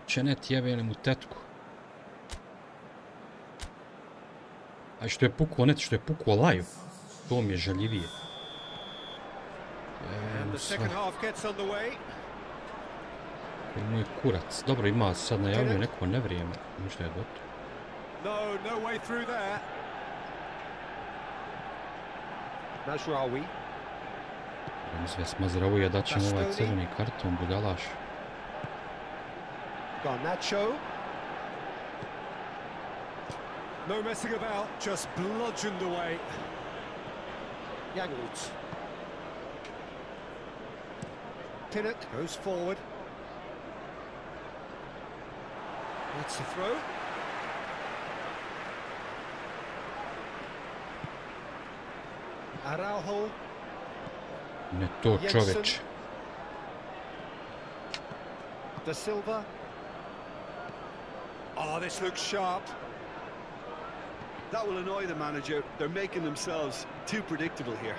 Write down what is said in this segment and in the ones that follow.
Će net jebe mu tetku. A što je pukao net, što je pukao laju. To mi je žaljivije. Moj kurac. Dobro, ima sad najavljuje neko nevrijeme. Možda je gotovo. Idem sve smazravuje da ćemo ovaj crveni karton, budalaš. No messing about, just bludgeoned away. Yangut. Pinnock goes forward. It's a throw. Araujo. Ne to čoveč. Da Silva. Oh, this looks sharp. That will annoy the manager. They're making themselves too predictable here.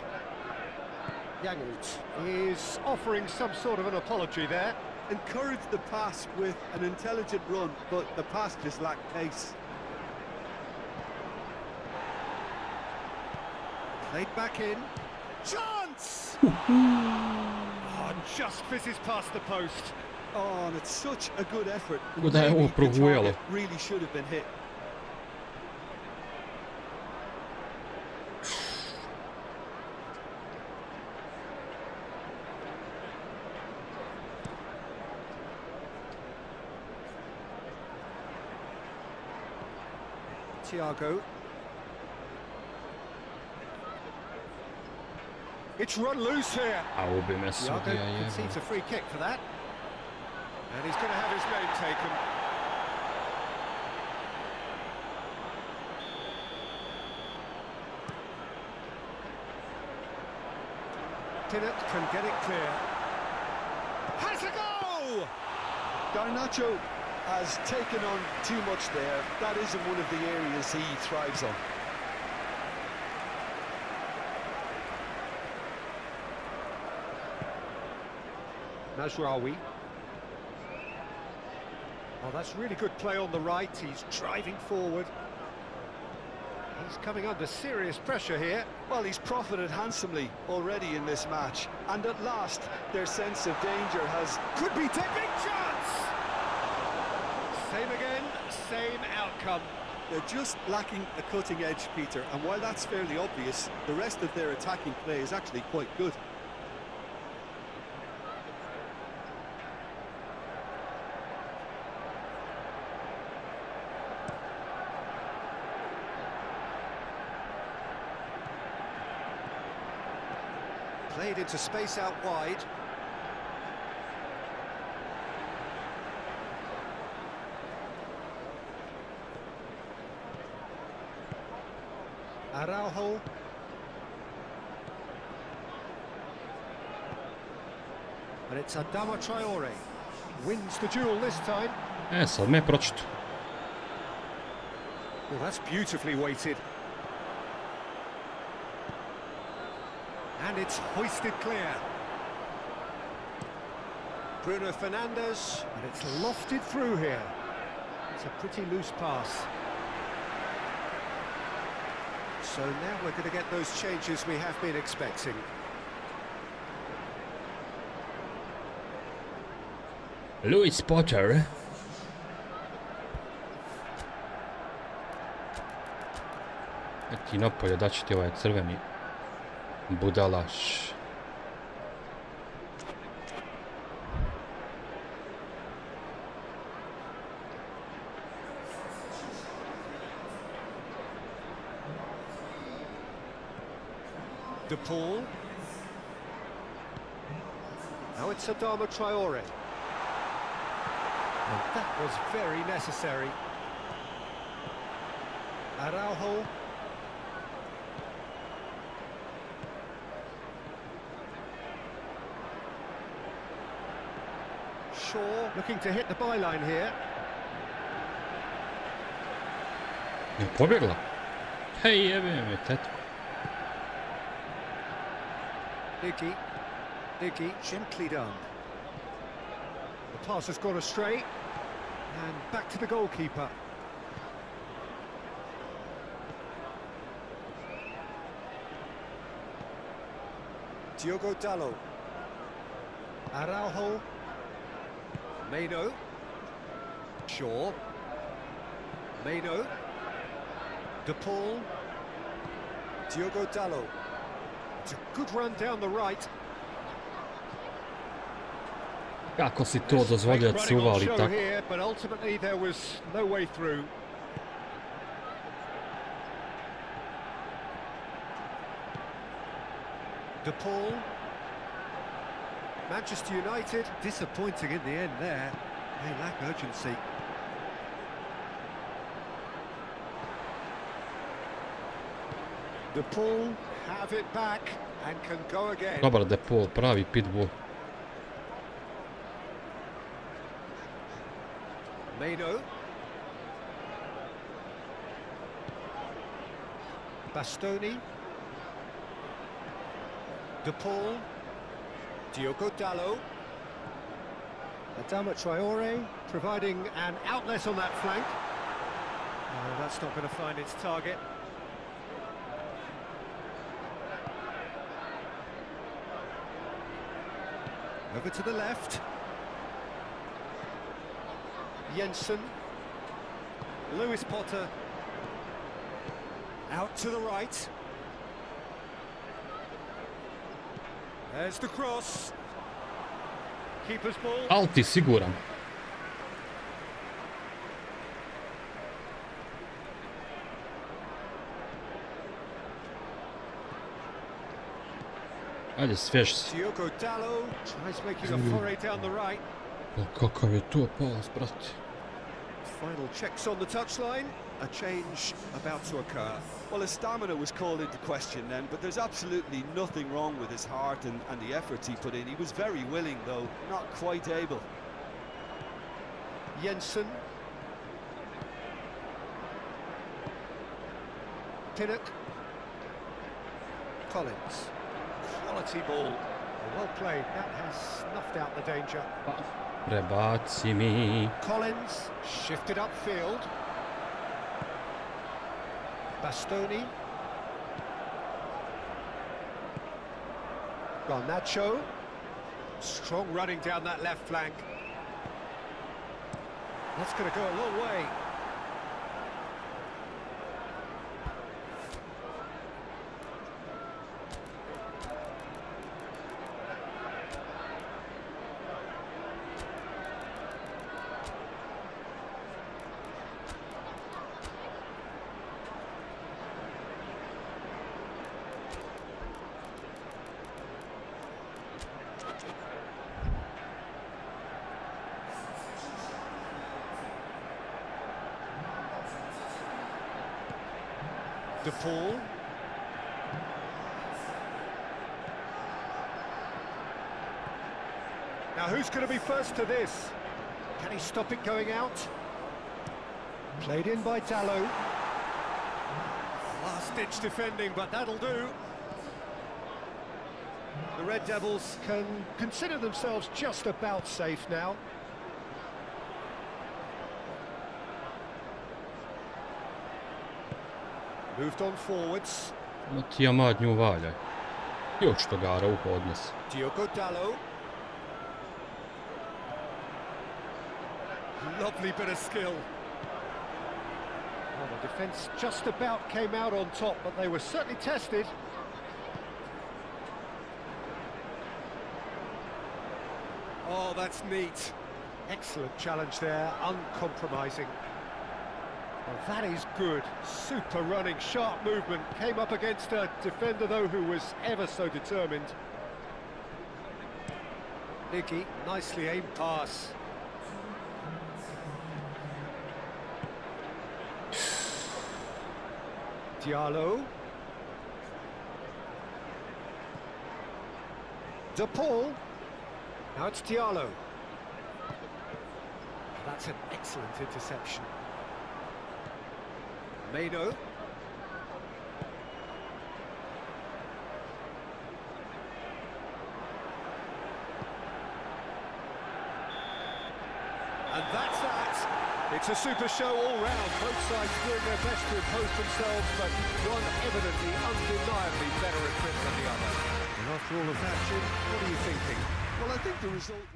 Yangut is offering some sort of an apology there. Encourage the pass with an intelligent run, but the pass just lacked pace. Played back in. Chance! Oh, just fizzes past the post. Oh, and it's such a good effort. Kuda je ovo progujalo? Really should have been hit. Thiago. It's run loose here. Thiago concedes a free kick for that. And he's going to have his name taken. Pinnock can get it clear. Has a goal! Garnacho has taken on too much there. That isn't one of the areas he thrives on. Mazraoui. Oh, that's really good play on the right. He's driving forward. He's coming under serious pressure here. Well, he's profited handsomely already in this match. And at last, their sense of danger has... Could be big chance! Same again, same outcome. They're just lacking a cutting edge, Peter. And while that's fairly obvious, the rest of their attacking play is actually quite good. Played into space out wide. Araujo. And it's Adama Traore. Wins the duel this time. Sad me pročito. Well, that's beautifully weighted. And it's hoisted clear. Bruno Fernandes, and it's lofted through here. It's a pretty loose pass. So now we're going to get those changes we have been expecting. Luis Potter. Ti napolje da će ti ovaj crveni budalaš. De Paul. Now it's Adama Traore. And that was very necessary. Araujo. Shaw looking to hit the byline here. Pobjegla. Hej, jebe me, tetko. Iggy, gently done. The pass has gone astray. And back to the goalkeeper. Diogo Dalot. Araujo. Meno. Shaw. Meno. De Paul. Diogo Dalot. It's a good run down the right. Kako si to dozvolio da se uvali tako? Here, but ultimately there was no way through. De Paul. Manchester United disappointing in the end there. They lack urgency. De Paul have it back and can go again. Dobar De Paul, pravi pitbull. Meno. Bastoni. De Paul. Diogo Dalot. Adama Traore providing an outlet on that flank. No, that's not going to find its target. Over to the left. Jensen. Lewis Potter. Out to the right. There's the cross. Keeper's ball. Al ti siguran. Ajde, svež si. Diogo Dalot tries making a foray down the right. Kakav je to pas, brate. Final checks on the touchline. A change about to occur. Well, his stamina was called into question then, but there's absolutely nothing wrong with his heart and the efforts he put in. He was very willing, though, not quite able. Jensen. Pinnock. Collins. Quality ball. Well played. That has snuffed out the danger. Prebaci mi. Collins shifted upfield. Bastoni. Garnacho. Strong running down that left flank. That's going to go a long way. De Paul. Now who's going to be first to this? Can he stop it going out? Played in by Dalot. Last-ditch defending, but that'll do. The Red Devils can consider themselves just about safe now. Moved on forwards. Ma ti ja madnju valjaj. Još to gara u podnes. Diogo Dalot. Lovely bit of skill. Well, the defence just about came out on top, but they were certainly tested. Oh, that's neat. Excellent challenge there, uncompromising. Well, that is good. Super running, sharp movement. Came up against a defender, though, who was ever so determined. Nicky, nicely aimed pass. Diallo. De Paul. Now it's Diallo. That's an excellent interception. Meno. And that's that. It's a super show all round. Both sides doing their best to impose themselves, but one evidently, undeniably better equipped than the other. And after all of that, Jim, what are you thinking? Well, I think the result...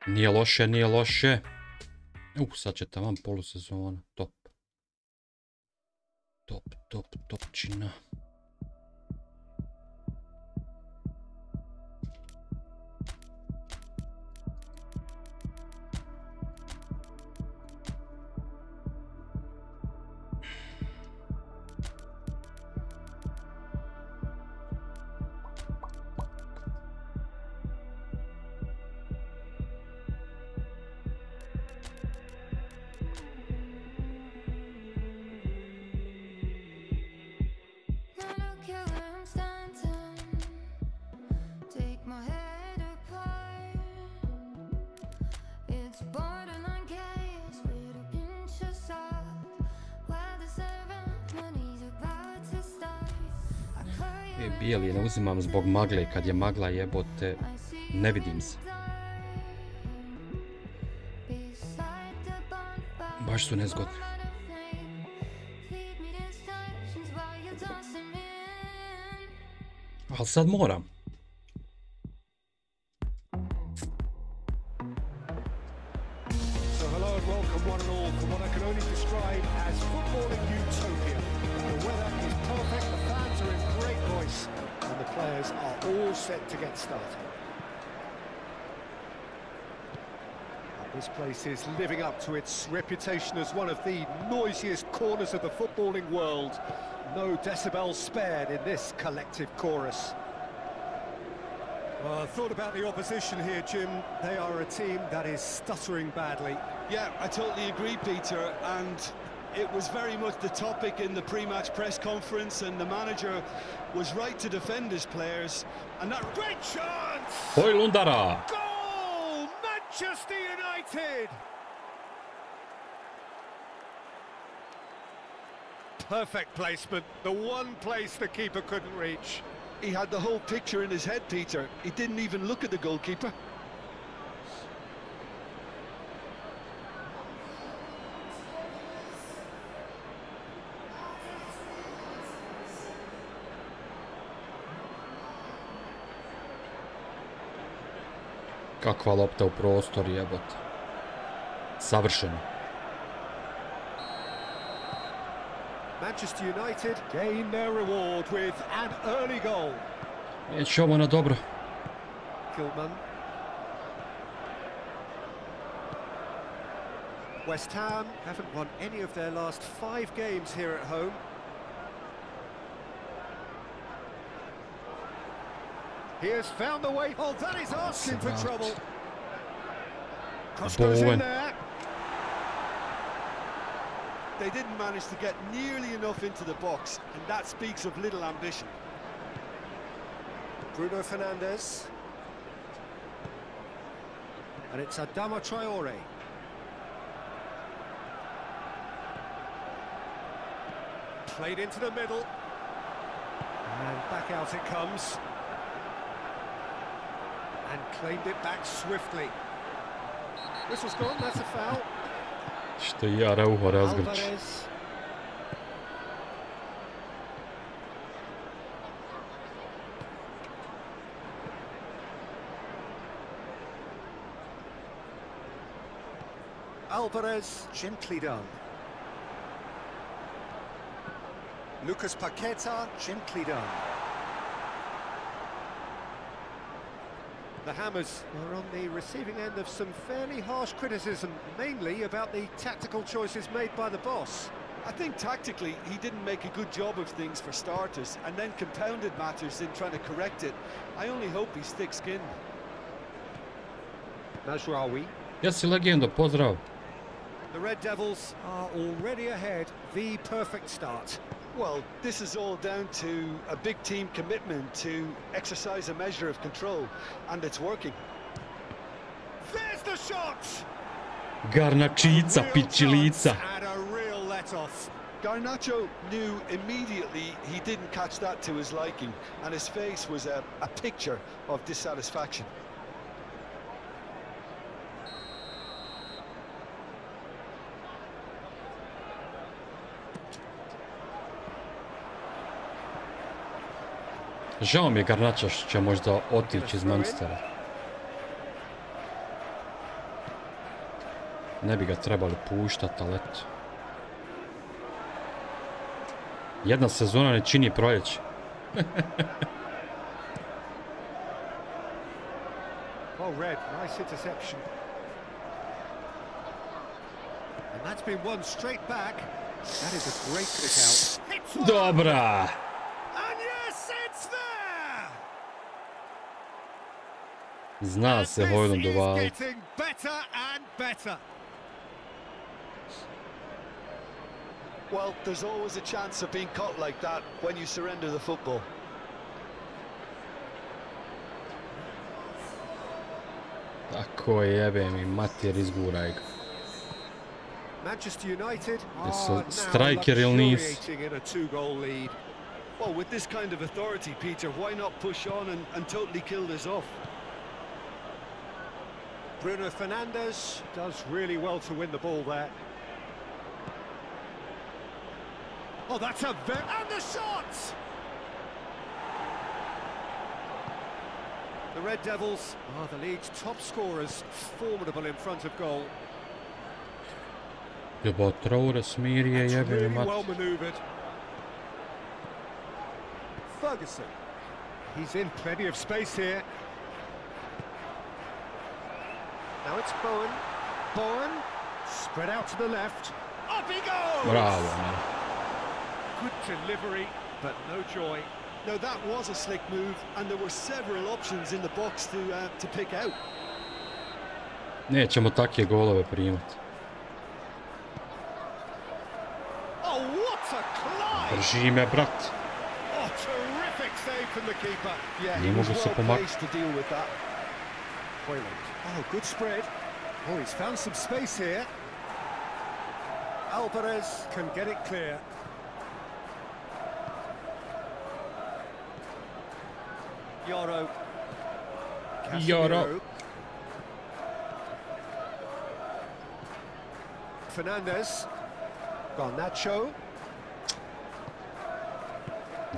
Nije loše, nije loše. Sad će taman polusezona. Top. Topčina. Bijeli ne uzimam zbog magle, kad je magla jebote, ne vidim se. Baš su nezgodni. Ali sad moram. So hello and welcome one and all for what I can only describe as footballing utopia. The weather is perfect, the fans are in great voice, and the players are all set to get started. This place is living up to its reputation as one of the noisiest corners of the footballing world. No decibels spared in this collective chorus. Well, I thought about the opposition here, Jim. They are a team that is stuttering badly. Yeah, I totally agree, Peter, and it was very much the topic in the pre-match press conference, and the manager was right to defend his players, and that... Great chance! Hojlundara! Goal! Manchester United! Perfect placement, the one place the keeper couldn't reach. He had the whole picture in his head, Peter. He didn't even look at the goalkeeper. Kakva lopta u prostor, jebote. Savršeno. Manchester United gain their reward with an early goal. Neće ovo na dobro. Gilman. West Ham haven't won any of their last 5 games here at home. He has found the way. Oh, that is asking for trouble. Cross goes in there. They didn't manage to get nearly enough into the box, and that speaks of little ambition. Bruno Fernandes. And it's Adama Traore. Played into the middle. And back out it comes. And claimed it back swiftly. Whistle's gone, that's a foul. Što i Araujo razgrči. Alvarez, gently done. Lucas Paqueta, gently done. The Hammers are on the receiving end of some fairly harsh criticism, mainly about the tactical choices made by the boss. I think tactically he didn't make a good job of things for starters, and then compounded matters in trying to correct it. I only hope he's thick-skinned. Najraoui. Jesi legendo, pozdrav. The Red Devils are already ahead, the perfect start. Well, this is all down to a big team commitment to exercise a measure of control, and it's working. There's the shot! Garnačica, pičilica. And a real let-off. Garnacho knew immediately he didn't catch that to his liking, and his face was a picture of dissatisfaction. Žao mi je Garnača što će možda otići iz Manchestera. Ne bi ga trebali puštati, ali eto. Jedna sezona ne čini proljeće. Oh, Red, nice interception. And that's been won straight back. That is a great kick out. Dobra! And yes, it's there! Zna se Vodeno dovaliti. Getting better and better. Well, there's always a chance of being caught like that when you surrender the football. Tako je, jebe mi, mater, izguraj ga. Manchester United striker ili nis? in a two-goal lead. Well, with this kind of authority, Peter, why not push on and totally kill this off? Bruno Fernandes does really well to win the ball there. Oh, that's a and the shot! The Red Devils are the league's top scorers, formidable in front of goal. Jebo Traore smirije, jebe mi mat. Well manoeuvred. Ferguson. He's in plenty of space here. Now it's Bowen. Bowen spread out to the left. Up he goes! Bravo, man. Good delivery, but no joy. No, that was a slick move, and there were several options in the box to pick out. Nećemo takve golove primati. Oh, what a climb! Drži me, brat. Oh, terrific save from the keeper. Yeah, Ne he was mogu se well pomak- placed to deal with that. Oh, good spread. Oh, he's found some space here. Alvarez can get it clear. Yoro. Yoro. Fernandes. Garnacho.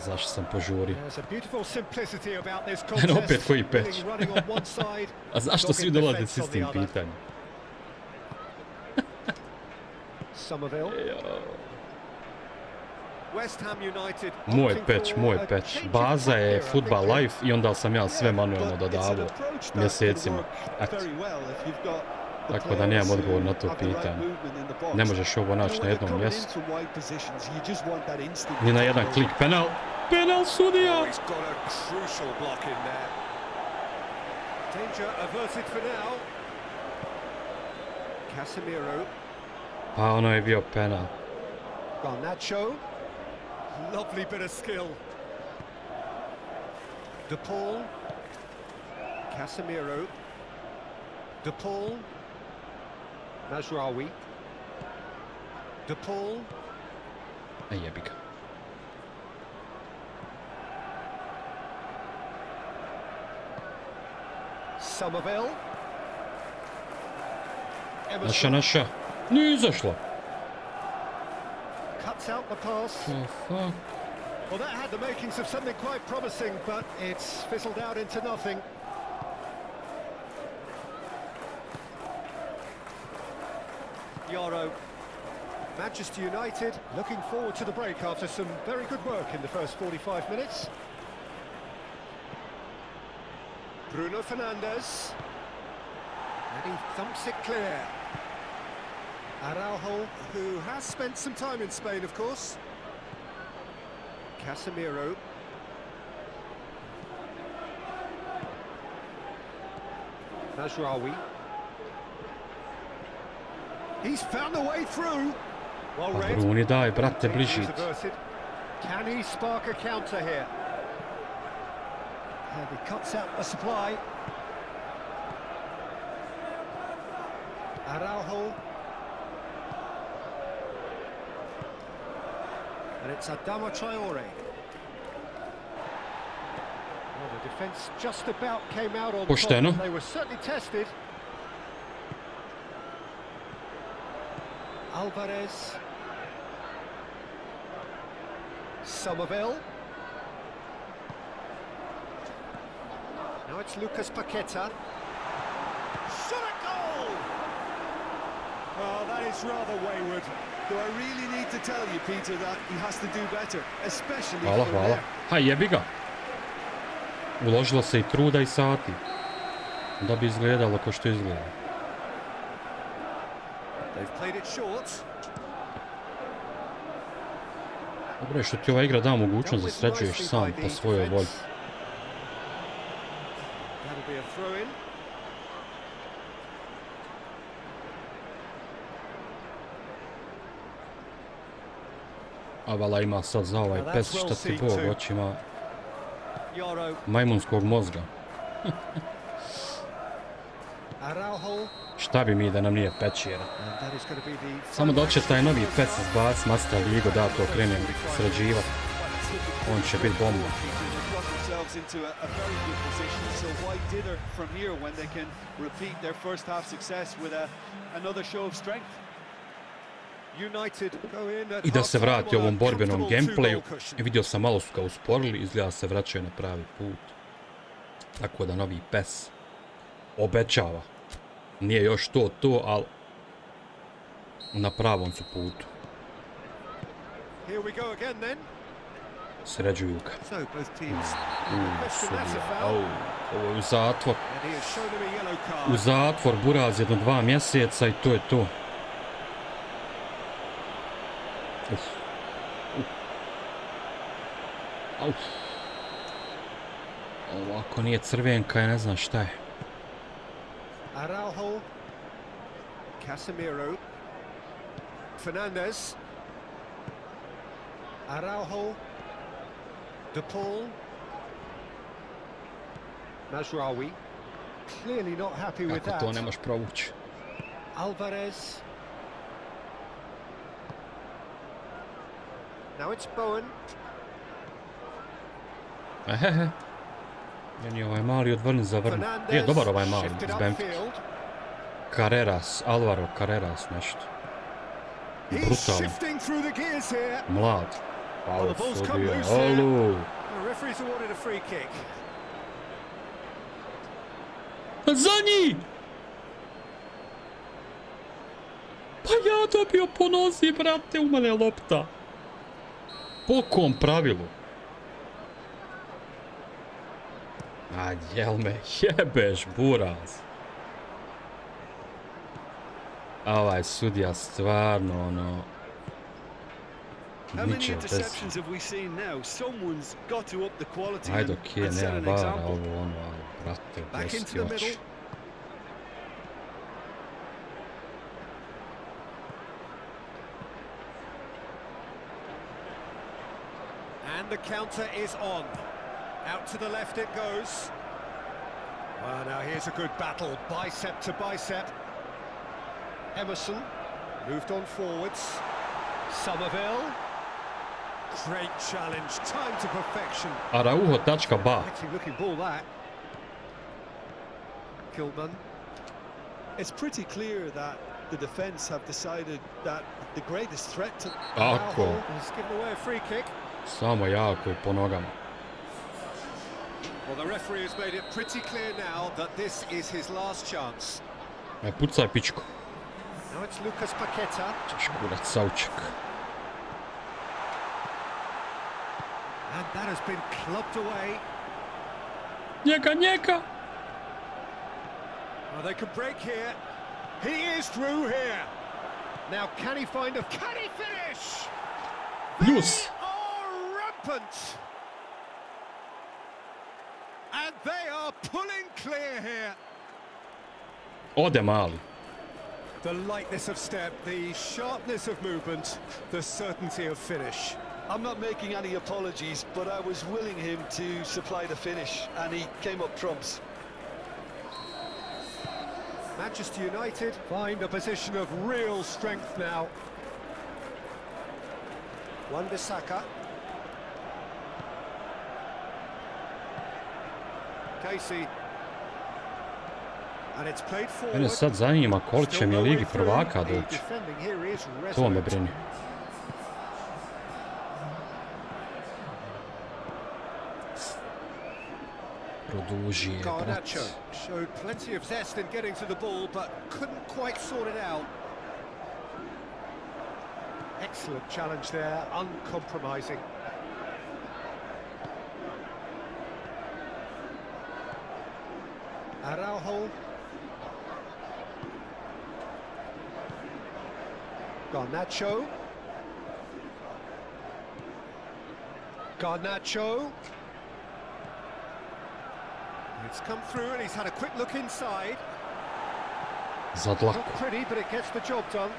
Zašto sam požurio? There's a beautiful simplicity about this En opet contest. koji peć. Running on one side. A zašto svi dolaze s istim pitanjem? Somerville. West Ham United. Moj peć. Baza je Football Life i onda sam ja sve manualno dodavao mjesecima. Eto. Tako da nemam odgovor na to pitanje. Ne možeš ovo naći na jednom mjestu. Ni na jedan klik. Penal! Penal sudija! He's got a crucial block in there. Danger averted for now. Casemiro. Pa ono je bio penal. Garnacho. Lovely bit of skill. De Paul. Casemiro. De Paul. Mazraoui. De Paul. Ej, jebi ga. Somerville. Naša. Nije izašla. Cuts out the pass. Oh, fuck. Well, that had the makings of something quite promising, but it's fizzled out into nothing. Yoro. Manchester United looking forward to the break after some very good work in the first 45 minutes. Bruno Fernandes. And he thumps it clear. Araujo, who has spent some time in Spain, of course. Casemiro. Mazraoui. He's found a way through. Well read. Bruni daj, brate, bliži. Can he spark a counter here? And he cuts out the supply. Araujo. And it's Adama Traore. Well, the defence just about came out on top. They were certainly tested. Alvarez. Somerville. Now it's Lucas Paqueta. Shot a goal! Oh, that is rather wayward. Do I really need to tell you, Peter, that he has to do better, especially hvala, hvala. Ha, jebi ga. Uložilo se i truda i sati. Da bi izgledalo ko što izgleda. They've played it short. Dobro je što ti ova igra da mogućnost da sređuješ sam po svojoj volji. That'll be a throw-in. A vala ima sad za ovaj pes šta ti Bog hoće, ima majmunskog mozga. Šta bi mi da nam nije pečira? Samo da će taj novi pec izbac Master Ligu da to krenem sređivati. On će biti bomba. I da se vrati ovom borbenom gameplayu. Vidio sam malo su ga usporili, izgleda se vraćaju na pravi put. Tako da novi PES obećava. Nije još to, ali na pravom su putu. Sređuju ga. Ovo je u zatvor. U zatvor, buraz, 1-2 mjeseca i to je to. Ovo ako nije crvenka, ja ne znam šta je. Araujo, Casemiro, Fernandez, Araujo, De Paul, Mazraoui, clearly not happy with that. Kako to ne možeš provući? Alvarez. Now it's Bowen. Ehehe. Meni ovaj mali odvrni zavrni. Je dobar ovaj mali iz Benfica. Carreras, Alvaro Carreras nešto. Brutalno. Mlad. Hvala sudija. Olu. Za njih! Pa ja dobio po nozi, brate, u mene lopta. Po kom pravilu? A jel me jebeš, buraz? Ovaj sudija stvarno, ono... Niče bez... Ajde, okej, nema vara, ovo, ono, ali, brate, uprosti oči. And the counter is on. Out to the left it goes. Well, now here's a good battle, bicep to bicep. Emerson moved on forwards. Somerville. Great challenge, time to perfection. Araujo tačka ba. Looking ball that. Kilman. It's pretty clear that the defense have decided that the greatest threat to Araujo has given away a free kick. Samo jako i po nogama. Well, the referee has made it pretty clear now that this is his last chance. Pucaj pičku. Now it's Lucas Paqueta. Ćeš kurac sauček. And that has been clubbed away. Njega! Well, they can break here. He is through here. Now, can he find a... Can he finish? Plus. And they are pulling clear here. Ode mali. The lightness of step, the sharpness of movement, the certainty of finish. I'm not making any apologies, but I was willing him to supply the finish, and he came up trumps. Manchester United find a position of real strength now. Wan-Bissaka. Casey. And it's played forward. Mene sad zanima koliko će mi Ligi prvaka doći. To me brini. Produži je, brat. Showed plenty of zest in getting to the ball, but couldn't quite sort it out. Excellent challenge there, uncompromising. Araujo. Garnacho. Garnacho. It's come through and he's had a quick look inside. Zadlako. Not pretty, but it gets the job done.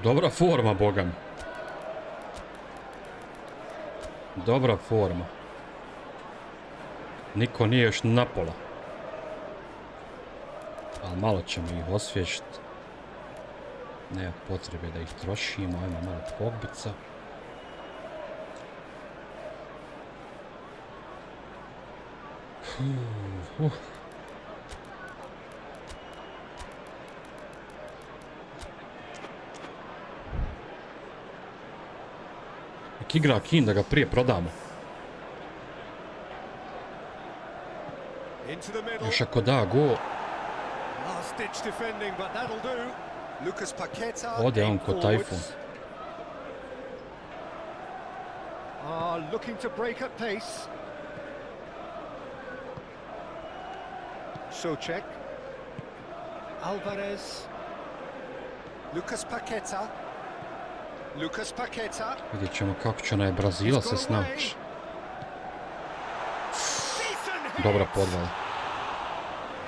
Dobra forma, bogam. Dobra forma. Niko nije još napola. Ali malo ćemo ih osvježiti. Nema potrebe da ih trošimo. Ajmo malo pogbica. Nek igra Kin da ga prije prodamo. Još ako da go. Ode on ko tajfun. Looking to break at pace. Socek. Alvarez. Lucas Paqueta. Lucas Paqueta. Vidjet ćemo kako će onaj Brazila se snaći. Dobra podvala.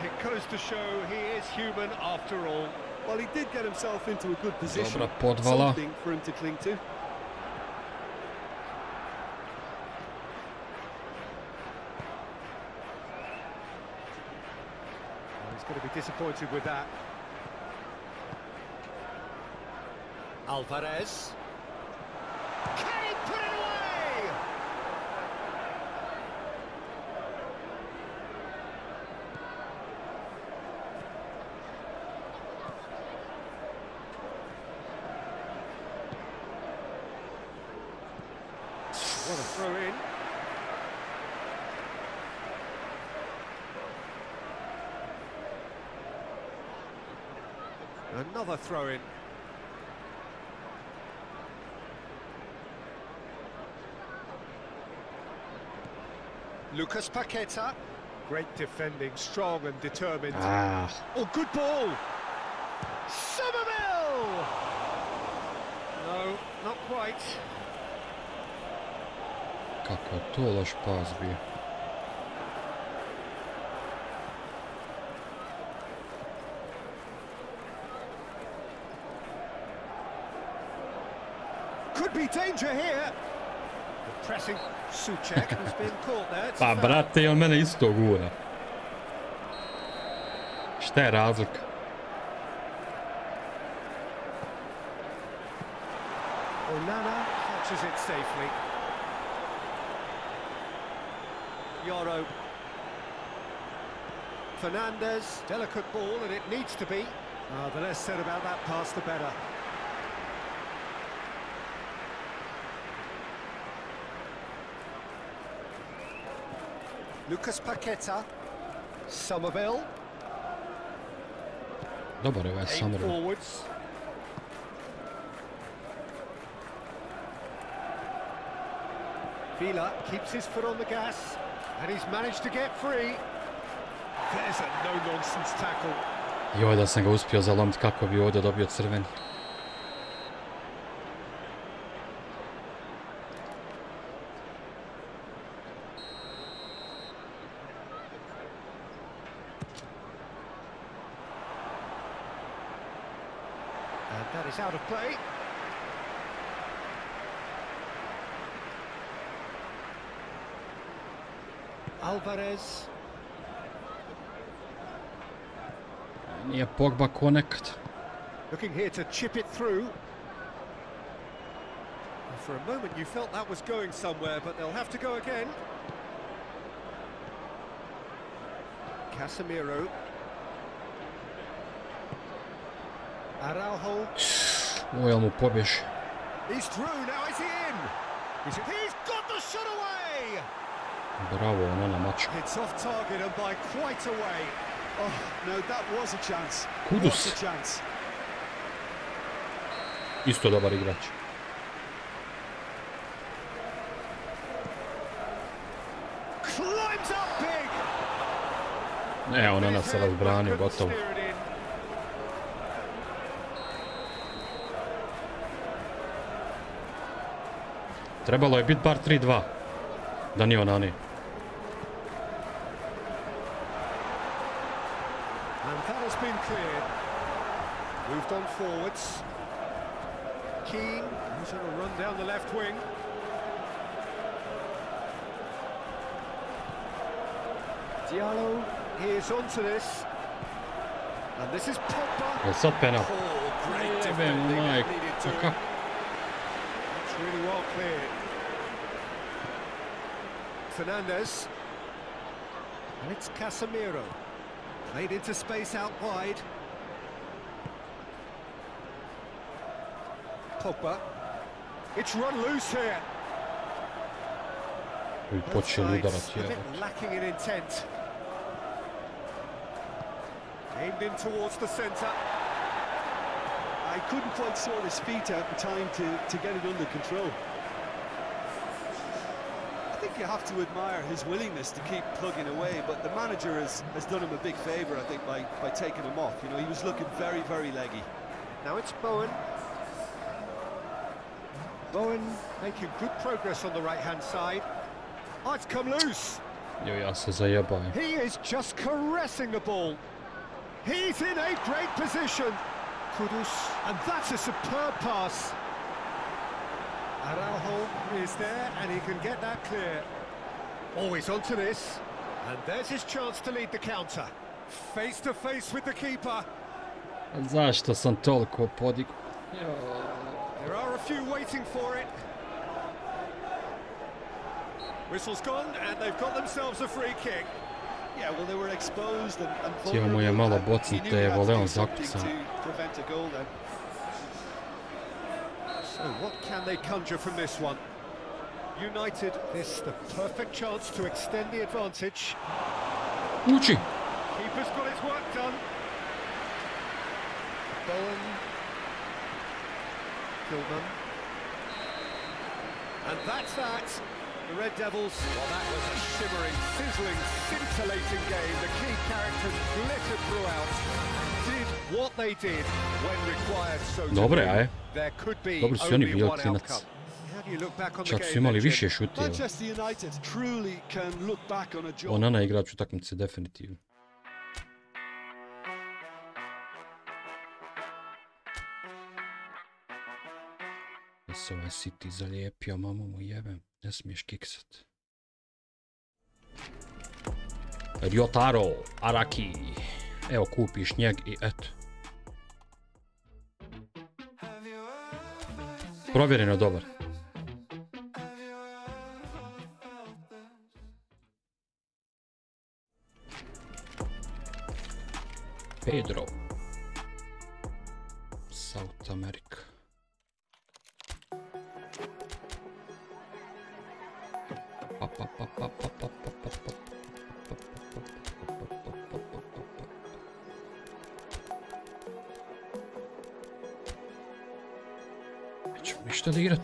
It goes to show he is human after all. Well, he did get himself into a good position. Dobra podvala. Something for him to cling to. He's going to be disappointed with that. Alvarez. Can he put it away? What a throw in. Another throw in. Lucas Paqueta. Great defending, strong and determined. Oh, good ball. Somerville! No, not quite. Kako je to loš pas bio. Could be danger here. The pressing Socek has been caught there. Pa brate, on mene isto gura. Šta je razlika? Onana catches it safely. Yoro. Fernandez, delicate ball, and it needs to be. The less said about that pass, the better. Lucas Paqueta. Somerville. Dobar je ovaj Somerville. Forwards. Vila keeps his foot on the gas, and he's managed to get free. There's a no-nonsense tackle. Joj, da sam ga uspio zalomiti kako bi ovdje dobio crveni. And that is out of play. Alvarez. Nije Pogba ko nekad. Looking here to chip it through. For a moment you felt that was going somewhere, but they'll have to go again. Casemiro. Araujo. Jel mu pobježi? He's through, now is he in? He's got the shot away! Bravo, ona mačka. It's off target and by quite a way. Oh, no, that was a chance. Kudus. What a chance. Isto dobar igrač. Climbs up big. Ne, ona nas se razbranio, gotovo. Trebalo je biti bar 3-2. Da nije ona ne. And that has been cleared. Moved on forwards. Keane, who's on a run down the left wing. Diallo, he is onto this. And this is Pogba. Je sad penal. Oh, great defending. Needed to. It's really well cleared. Fernandez. And it's Casemiro. Played into space out wide. Pogba. It's run loose here. Počeli udarat, A bit lacking in intent. Aimed in towards the centre. I couldn't quite sort his feet out in time to get it under control. I think you have to admire his willingness to keep plugging away, but the manager has done him a big favour, I think, by taking him off. You know, he was looking very, very leggy. Now it's Bowen. Bowen making good progress on the right-hand side. Oh, it's come loose. Jo, ja se zajebam. He is just caressing the ball. He's in a great position. Kudus, and that's a superb pass. Araujo is there, and he can get that clear. Always onto this, and there's his chance to lead the counter. Face to face with the keeper. Zašto sam toliko podigao? There are a few waiting for it. Whistle's gone, and they've got themselves a free kick. Yeah, well, they were exposed and Htio mu je malo bocnut, te je Vodeno zakucan. prevent a goal then. So what can they conjure from this one? United, this the perfect chance to extend the advantage. Uči! Keeper's got his work done. Bowen. Gilman. And that's that. The Red Devils, well, that was a shimmering, sizzling, scintillating game. The key characters glittered throughout and did what they did when required. So Dobre, aj. there could be Dobro su oni only bili one klinac. outcome. How do you look back on the Čak su game? imali then, više Jim? šuteva. Manchester United truly can look back on a job. Ona na igrač utakmice definitivno. Da se ovaj City zalijepio, mamu mu jebem. Ne smiješ kiksat. Ryotaro, Araki. Evo kupiš njeg i eto. Provjereno dobar. Pedro. South America. Nećemo ništa dirat.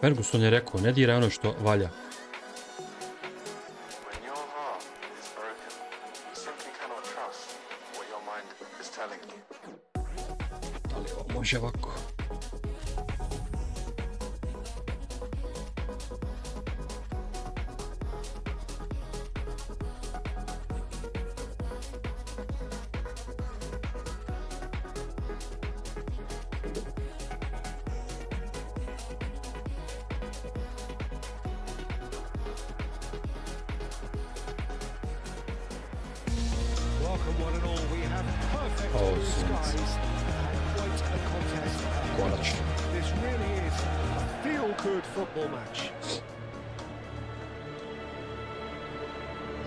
Ferguson je rekao, ne diraj ono što valja. Da li ovo može ovako? O, sunce. Konačno.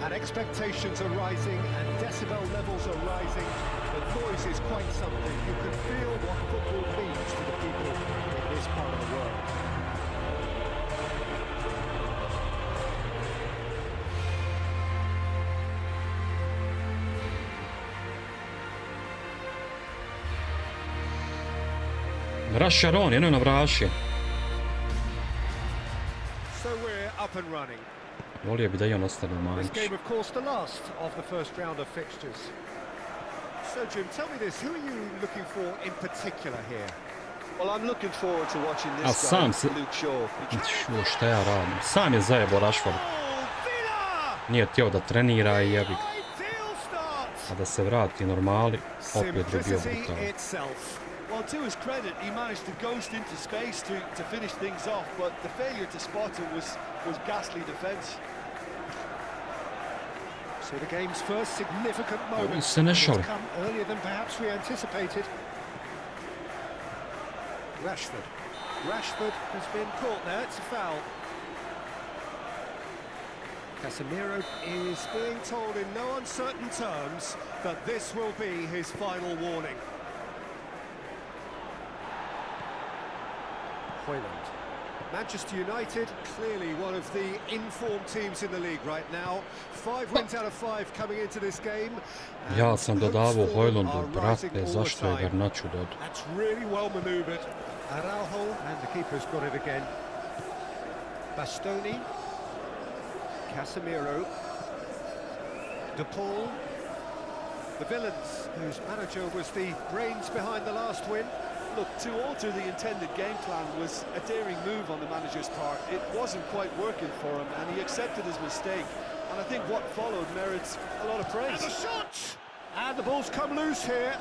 And expectations are rising and decibel levels are rising. The noise is quite something. You can feel what football means to the people in this part of the world. Rašaron, jedno navraši. So we're up and running. Volio bi da i on ostane u Manči. This game, of course, the last of the first round of fixtures. So, Jim, tell me this: who are you looking for in particular here? Well, I'm looking forward to watching A this sam guy, se... Luke Shaw. Čuo šta ja radim. Sam je zajebo Rashford. Nije htio da trenira i jebi. A da se vrati normali, opet bi bio brutalan. Well, to his credit, he managed to ghost into space to finish things off, but the failure to spot him was ghastly defence. So the game's first significant moment has come earlier than perhaps we anticipated. Rashford has been caught there. It's a foul. Casemiro is being told in no uncertain terms that this will be his final warning. Hoyland. Manchester United, clearly one of the informed teams in the league right now. 5 wins out of 5 coming into this game. Ja sam dodavao Hoylandu, brate, zašto je Garnaču dodao? That's really well maneuvered. Araujo, and the keeper's got it again. Bastoni. Casemiro. De Paul. The villains, whose manager was the brains behind the last win. Look, to alter the intended game plan was a daring move on the manager's part. It wasn't quite working for him, and he accepted his mistake. And I think what followed merits a lot of praise. And the shot! And the ball's come loose here.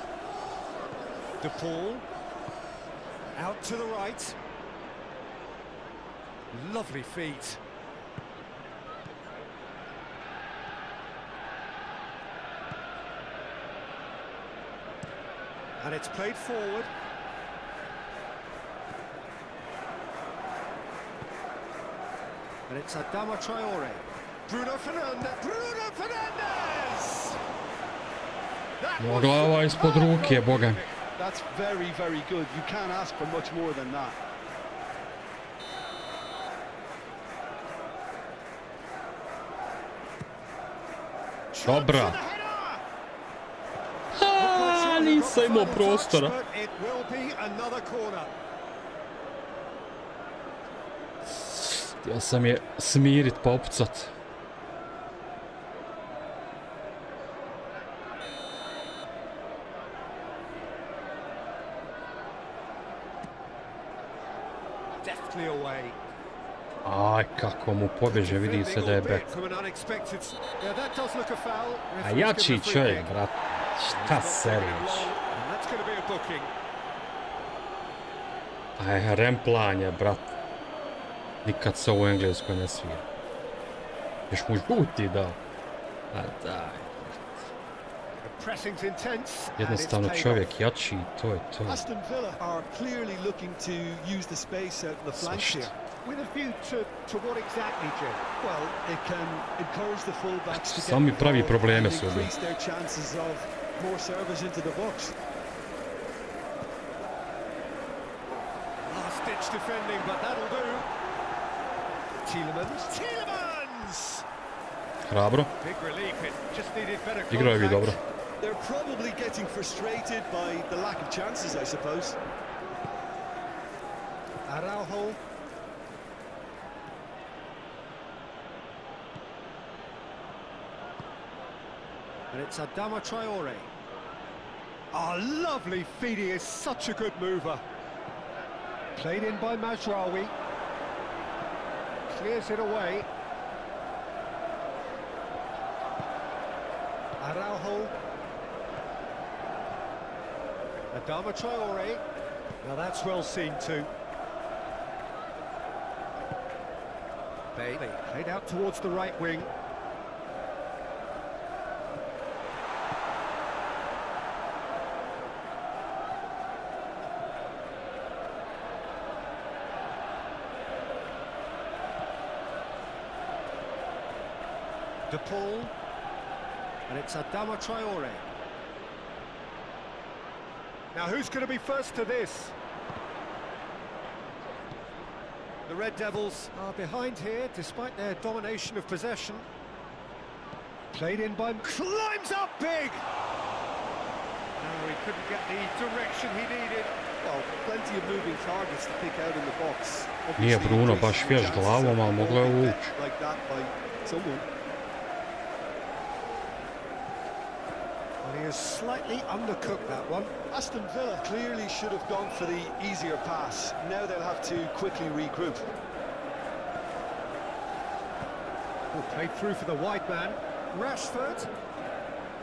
De Paul. Out to the right. Lovely feet. And it's played forward. And it's Adama Traore. Bruno Fernandes! Glava ispod ruke, boga. That's very, very good. You can't ask for much more than that. Dobra. Ha, nisam imao prostora. It will be another corner. Htio sam je smirit pa opucat. Aj, kako mu pobježe, vidi se da je back. A jači čovjek, brat. Šta seriš? Aj, remplanje, brat. Nikad se u Engleskoj ne svira. Još mu žuti dao. A daj. Jednostavno čovjek jači i to je to. Svašta. Samo mi pravi probleme su ovdje. Hrabro. Igrao je vi dobro. They're probably getting frustrated by the lack of chances, I suppose. Araujo. And it's Adama Traore. Oh, lovely feed. He is such a good mover. Played in by Mazraoui. Clears it away. Araujo. Adama Traore. Now that's well seen too. Bailey played out towards the right wing. De Paul. And it's Adama Traore. Now who's going to be first to this? The Red Devils are behind here, despite their domination of possession. Played in by... Climbs up big! No, he couldn't get the direction he needed. Well, plenty of moving targets to pick out in the box. Nije Bruno baš vješ glavom, ali moglo je ući. Like that by someone. Well, he has slightly undercooked that one. Aston Villa clearly should have gone for the easier pass. Now they'll have to quickly regroup. Oh, played through for the wide man. Rashford.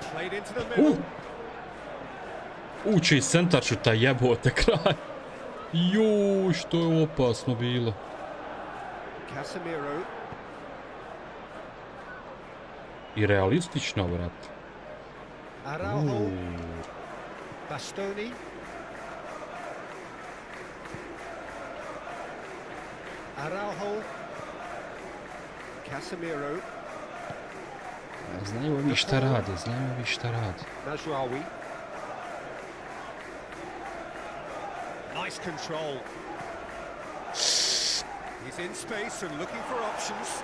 Played into the middle. Uči iz centaršuta, jebote kraj. Juuu, što je opasno bilo. Casemiro. I realistično, vrat. Araujo. Bastoni. Araujo. Casemiro. Znaju ovi šta rade, znaju ovi šta rade. Mazraoui. Nice control. He's in space and looking for options.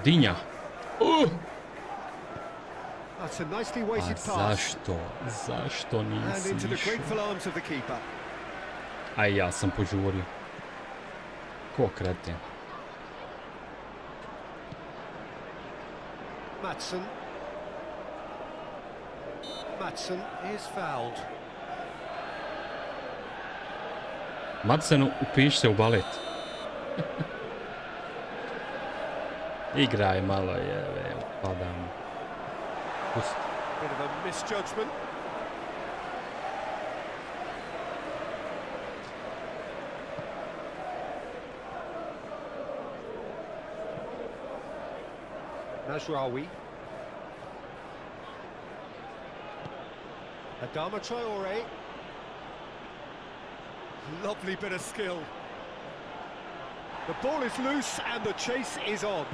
Dinja. That's a nicely weighted pass. Zašto? Zašto nisi išao? Aj, ja sam požurio. Ko kreten? Madsen is fouled. Madsenu, upiši se u balet. Igraj malo, jeve, upadam. Pusti. Bit of a misjudgment. Mazraoui. Adama Traore. Lovely bit of skill. The ball is loose and the chase is on.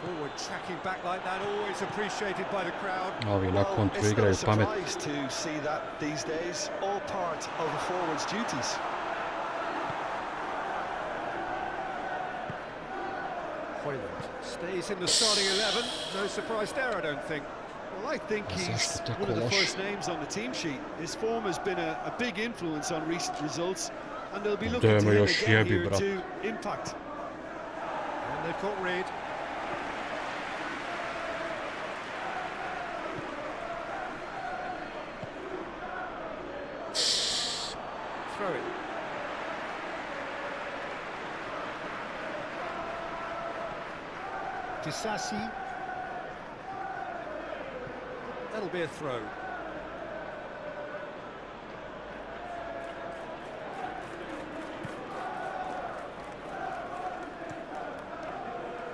Forward tracking back like that, always appreciated by the crowd. Ovi na kontru igraju pamet. It's not a surprise to see that these days, all part of a forward's duties. Stays in the starting 11. No surprise there, I don't think. Well, I think he's one of the first names on the team sheet. His form has been a big influence on recent results, and they'll be looking to him again here to impact. And they've got Reed. Throw it. Disasi. That'll be a throw.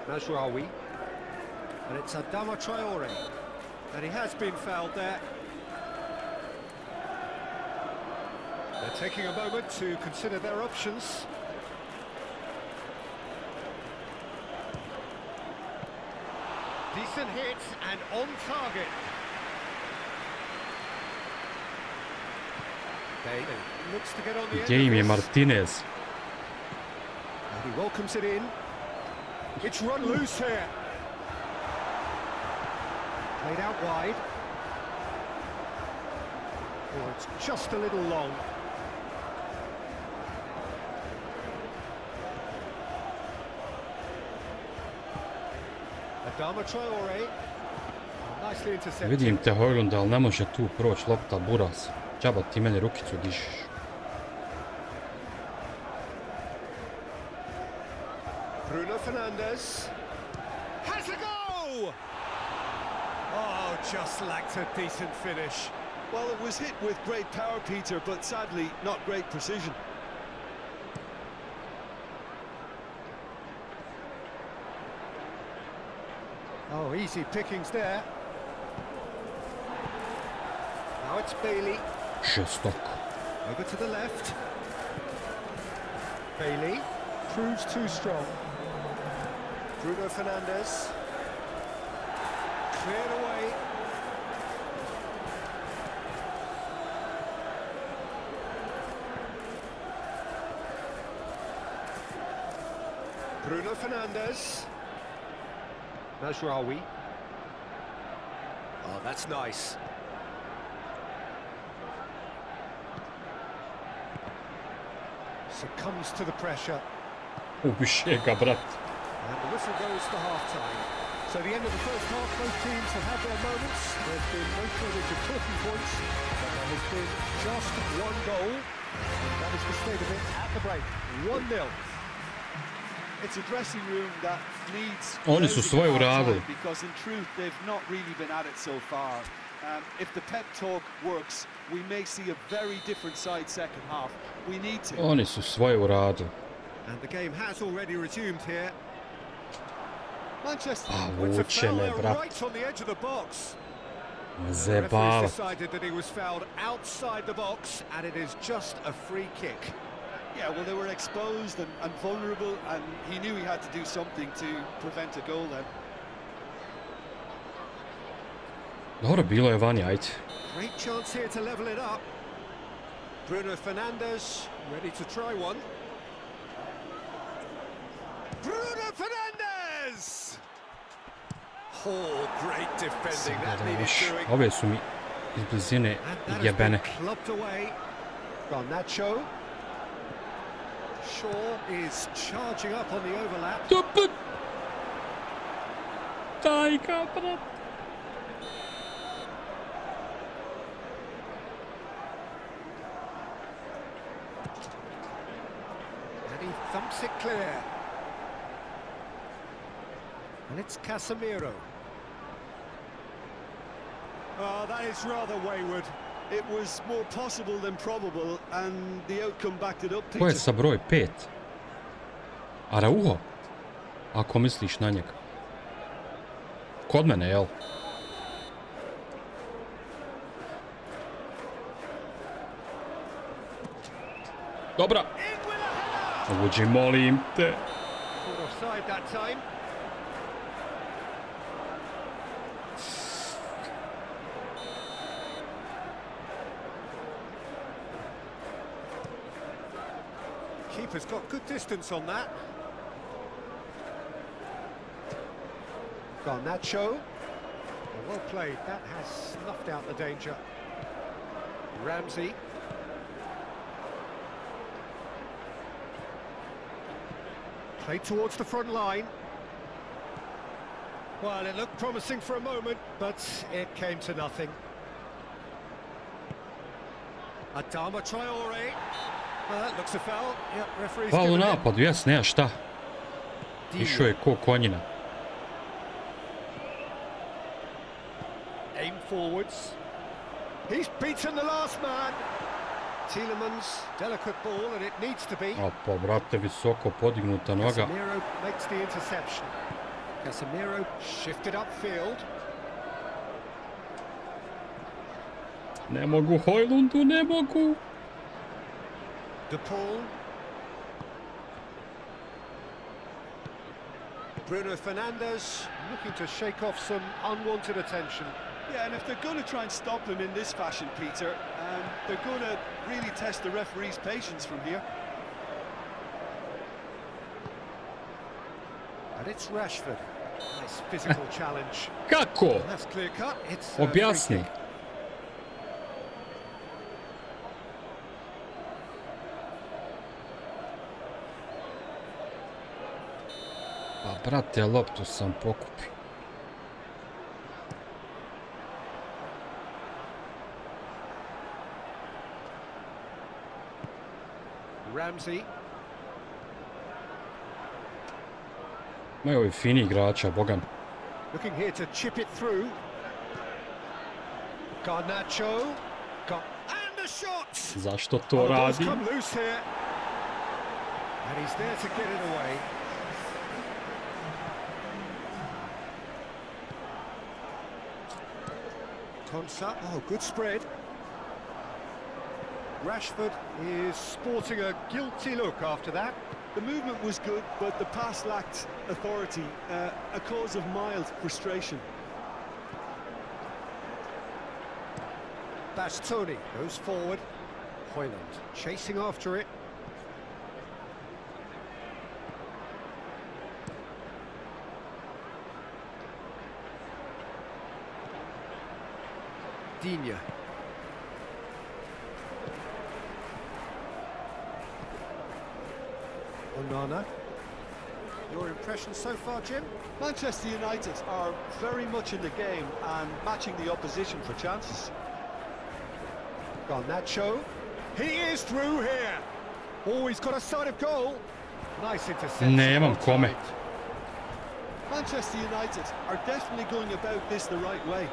Mazraoui. And it's Adama Traore. And he has been fouled there. They're taking a moment to consider their options. Decent hit and on target. Bailey looks to get on the end. Jamie Martinez. And he welcomes it in. It's run loose here. Played out wide. Oh, it's just a little long. Adama Traore. Nicely intercepted. Vidim te Hojlunda, ali ne može tu proći lopta buras. Džaba ti meni rukicu dižeš. Bruno Fernandes has a go! Oh, just lacked a decent finish. Well, it was hit with great power, Peter, but sadly not great precision. Oh, easy pickings there. Now it's Bailey. Žestok. Over to the left. Bailey proves too strong. Bruno Fernandes. Cleared away. Bruno Fernandes. Mazraoui. Oh, that's nice. Succumbs to the pressure. Ubišega, brat. And the whistle goes to half-time. So the end of the first half, both teams have had their moments. There's been no shortage of talking points, but there has been just one goal. That is the state of it at the break. 1-0. It's a dressing room that needs Oni su svoje uradili. because in truth they've not really been at it so far. If the pep talk works, we may see a very different side second half. We need to. Oni su svoje uradili. And the game has already resumed here. Manchester. It's a foul there brat. right on the edge of the box. The Zebala. referee's decided that he was fouled outside the box, and it is just a free kick. Yeah, well, they were exposed and vulnerable, and he knew he had to do something to prevent a goal then. Dobro, bilo je vani, ajde. Great chance here to level it up. Bruno Fernandes ready to try one. Bruno Fernandes! Oh, great defending. That needed doing. Ove su mi iz blizine And that has jebene. been clubbed away. Garnacho. Shaw is charging up on the overlap. Daj ga, brat. And he thumps it clear. And it's Casemiro. Oh, that is rather wayward. It was more possible than probable, and the outcome backed it up. Ko je sa broj 5? Araujo? Ako misliš na njega. Kod mene, jel? Dobra. Uđi, molim te. Offside that time. Keeper's got good distance on that. Garnacho. Well played. That has snuffed out the danger. Ramsey. Played towards the front line. Well, it looked promising for a moment, but it came to nothing. Adama Traore. Well, that looks a foul. Yep, referee's Faul u given it. napadu, jes, nema šta. Išao je ko konjina. Aim forwards. He's beaten the last man. Tielemans, delicate ball, and it needs to be. Opa, brate, visoko podignuta noga. Casemiro makes the interception. Casemiro shifted upfield. Ne mogu, Hojlundu, ne mogu. De Paul. Bruno Fernandes looking to shake off some unwanted attention. Yeah, and if they're going to try and stop him in this fashion, Peter, they're going to really test the referee's patience from here. And it's Rashford. Nice physical challenge. Kako? And that's clear cut. It's Objasni. Pa, brate, loptu sam pokupio. Ramsey. Imaju ovi fini igrača, bogan. Looking here to chip it through. Garnacho. And the shot! Zašto to The ball's radi? come loose here. And he's there to get it away. Konsa. Oh, good spread. Rashford is sporting a guilty look after that. The movement was good, but the pass lacked authority, a cause of mild frustration. Bastoni goes forward. Hoyland chasing after it. Digne. Onana. Your impression so far, Jim? Manchester United are very much in the game and matching the opposition for chances. Garnacho. He is through here. Oh, he's got a sight of goal. Nice interception. Nemam kome. Manchester United are definitely going about this the right way.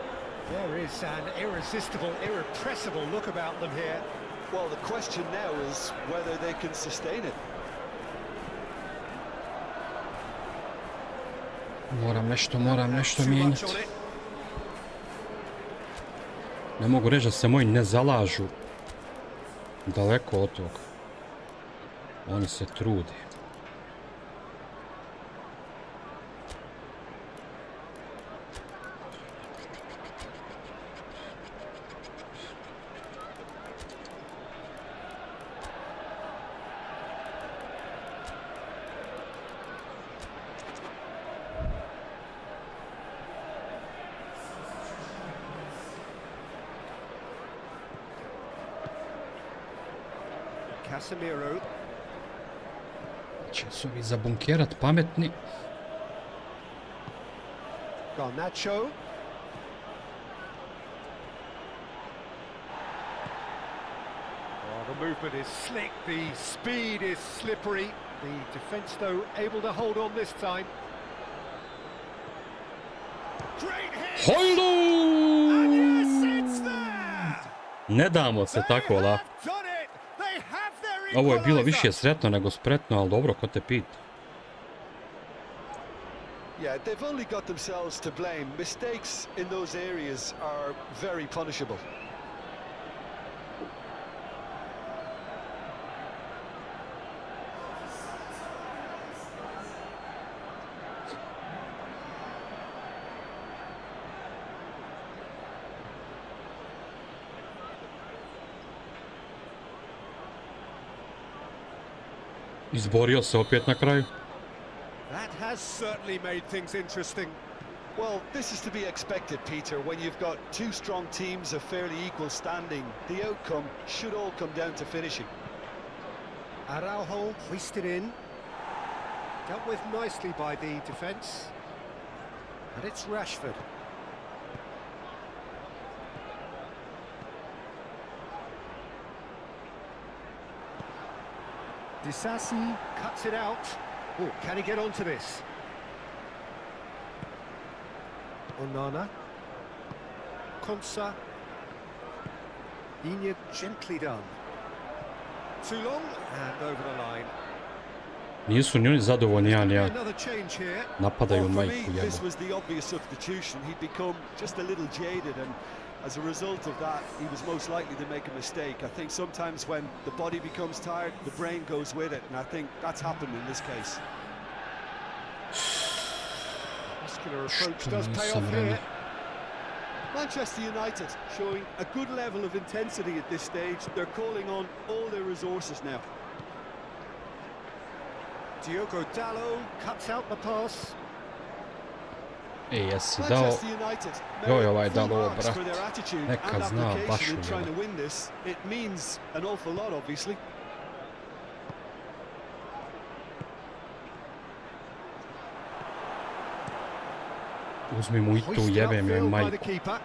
There is an irresistible, irrepressible look about them here. Well, the question now is whether they can sustain it. Moram nešto mijenjati. Ne mogu reći da se moji ne zalažu daleko od toga. Oni se trude. Casemiro. Će su ovi zabunkerat pametni. Garnacho. Oh, the movement is slick, the speed is slippery. The defence, though, able to hold on this time. Great hit! Hojlu! And yes, it's there! Ne damo se tako lako. Ovo je bilo više sretno nego spretno, ali dobro, ko te pita. Yeah, they've only got themselves to blame. Mistakes in those areas are very punishable. Izborio se opet na kraju. That has certainly made things interesting. Well, this is to be expected, Peter. When you've got two strong teams of fairly equal standing, the outcome should all come down to finishing. Araujo hoisted in. Dealt with nicely by the defence. And it's Rashford. Disasi cuts it out. Oh, can he get onto this? Onana. Konsa. Digne gently done. Too long and over the line. Nisu ni oni zadovoljni, ja napadaju majku jebo. This was the obvious substitution. He'd become just a little jaded, and as a result of that, he was most likely to make a mistake. I think sometimes when the body becomes tired, the brain goes with it, and I think that's happened in this case. Muscular approach does pay off here. Manchester United showing a good level of intensity at this stage. They're calling on all their resources now. Diogo Dalot cuts out the pass. Jesi dao... Joj, ovaj Dalot, brat. Neka zna baš u njega. It means an awful lot, obviously. Uzmi mu i tu, jebem joj majku.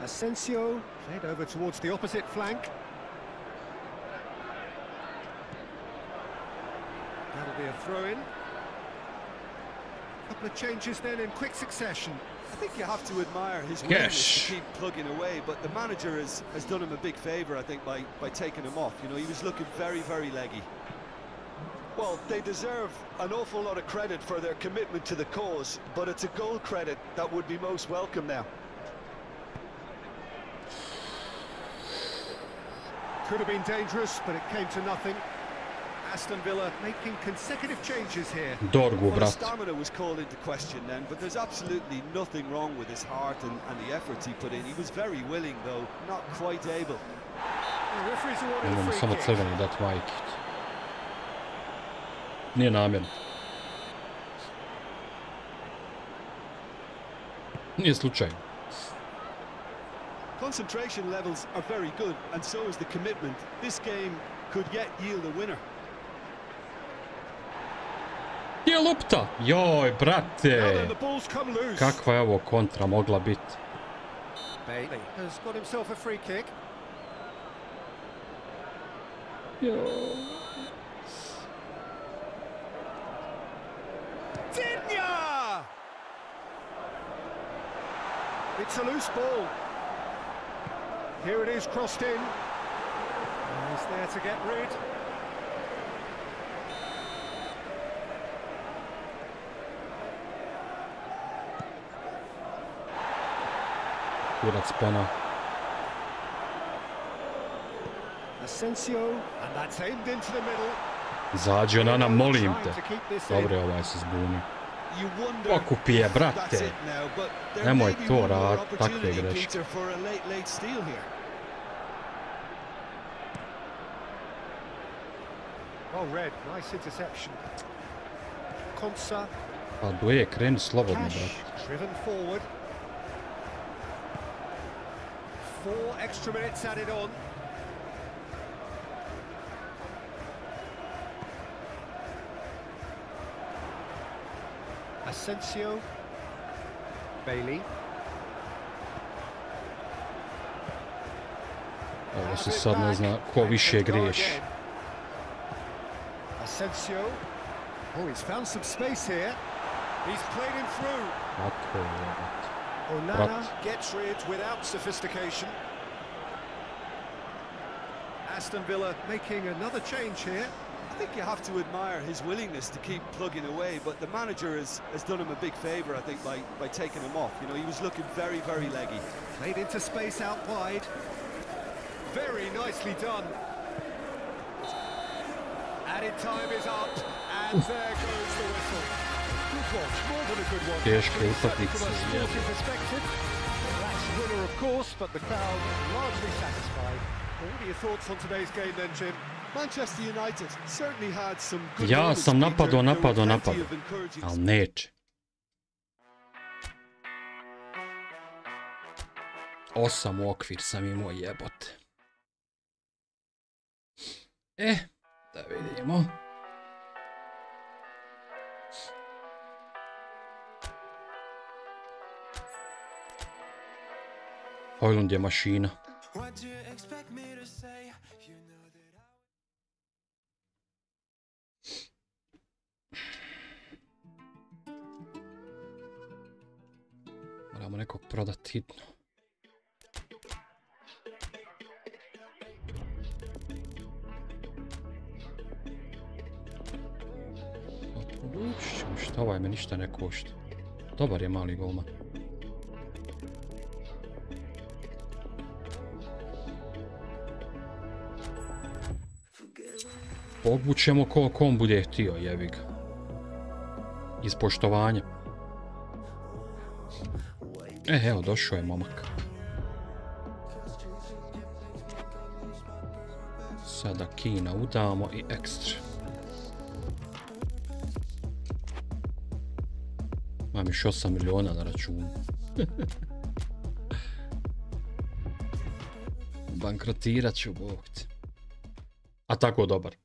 Asensio played over towards the opposite flank. That'll be a throw-in. Couple of changes then in quick succession. I think you have to admire his willingness to keep plugging away, but the manager has done him a big favour, I think, by taking him off. You know, he was looking very, very leggy. Well, they deserve an awful lot of credit for their commitment to the cause, but it's a goal credit that would be most welcome now. Could have been dangerous, but it came to nothing. Aston Villa making consecutive changes here. Dorgu, Well, his brat. stamina was called into question then, but there's absolutely nothing wrong with his heart and the efforts he put in. He was very willing, though, not quite able. The referee's awarded a Imamo free samo kick. crveni dat majke. Nije namjerno. Nije slučajno. Concentration levels are very good, and so is the commitment. This game could yet yield a winner. Je lopta! Joj, Now brate! then, the ball's come loose. Kakva je ovo kontra mogla biti? Bailey has got himself a free kick. Dinya! It's a loose ball. Here it is, crossed in. He's there to get rid. Kurac pena. Asensio, and that's aimed into the middle. Zađi Onana, molim te. Trying to keep this in. Dobro je ovaj se zbunio. You wonder Pokupi je, if brate. that's it now, but there Nemoj may be to one more radit, takve opportunity, greške. Peter, for a late steal here. Well read, nice interception. Konsa, Pa doje, kreni slobodno, Cash, brate. driven forward. 4 extra minutes added on. Asensio, Bailey. Ovo se sad ne zna ko više griješi. Asensio. Oh, he's found some space here. He's played him through. Ako je, brate. Onana Brat. gets rid without sophistication. Aston Villa making another change here. I think you have to admire his willingness to keep plugging away, but the manager has done him a big favour, I think, by taking him off. You know, he was looking very, very leggy. Played into space out wide. Very nicely done. Added time is up, and there goes the whistle. Good watch, more than a good one. Teške Certainly utakmice. from a sporting perspective. That's the winner, of course, but the crowd largely satisfied. What are your thoughts on today's game then, Jim? Manchester United certainly had some good Ja moments, sam Peter. napadao, There were napadao, plenty napadao. of encouraging Ali neće. 8 u okvir sam imao, jebote. Da vidimo. Hojlund je mašina. Moramo nekog prodati hitno. Šta ovaj me ništa ne košta. Dobar je mali golman. Pogućemo koliko on bude htio, jebi ga. Iz poštovanja. Evo, došao je momak. Sada Kina udamo i ekstra. Imam još 8 miliona na računu. Bankrotirat ću, bog te. A tako dobar.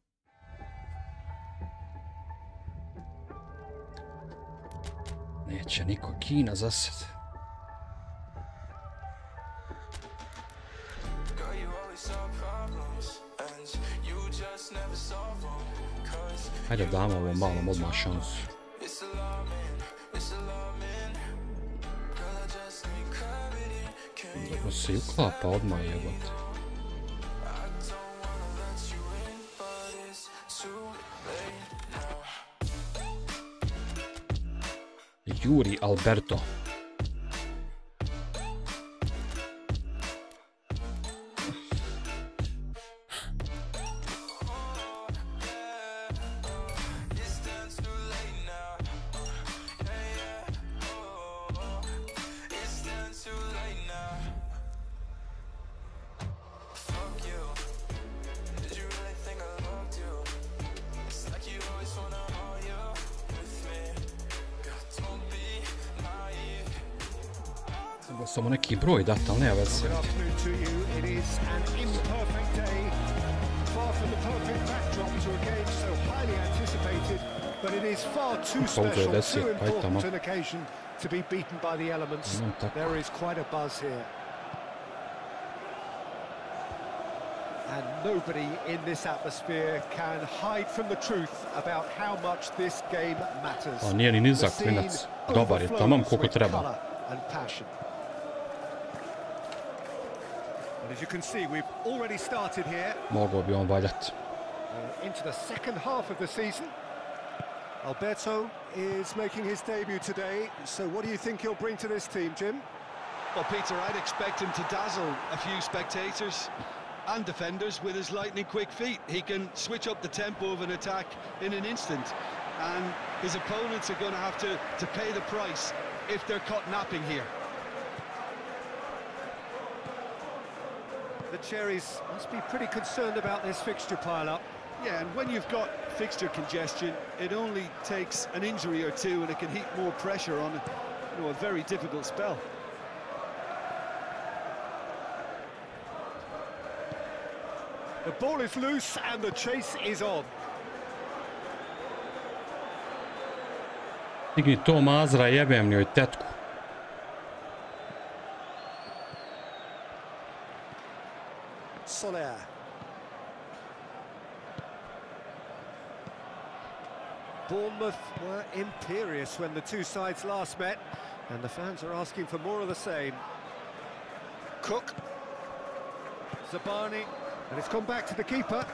Neće niko Kina za sad. Hajde damo ovom malom odmah šansu. Dobro se i uklapa odmah, jebote. Juri Alberto. Samo neki broj dati, ali nema veze. Pa ovdje je 10, kaj tamo. Imam tako. And nobody in this atmosphere can hide from the truth about how much this game matters. Pa nije ni nizak klinac. Dobar je, tamam koliko treba. As you can see, we've already started here. Mogao bi on valjati. Into the second half of the season. Alberto is making his debut today. So what do you think he'll bring to this team, Jim? Well, Peter, I'd expect him to dazzle a few spectators and defenders with his lightning-quick feet. He can switch up the tempo of an attack in an instant, and his opponents are going to have to pay the price if they're caught napping here. The Cherries must be pretty concerned about this fixture pile-up. Yeah, and when you've got fixture congestion, it only takes an injury or two and it can heap more pressure on a very difficult spell. The ball is loose and the chase is on. Digni to Mazra, jebem njoj tetku. Soler. Bournemouth were imperious when the two sides last met, and the fans are asking for more of the same. Cook. Zabani. And it's come back to the keeper.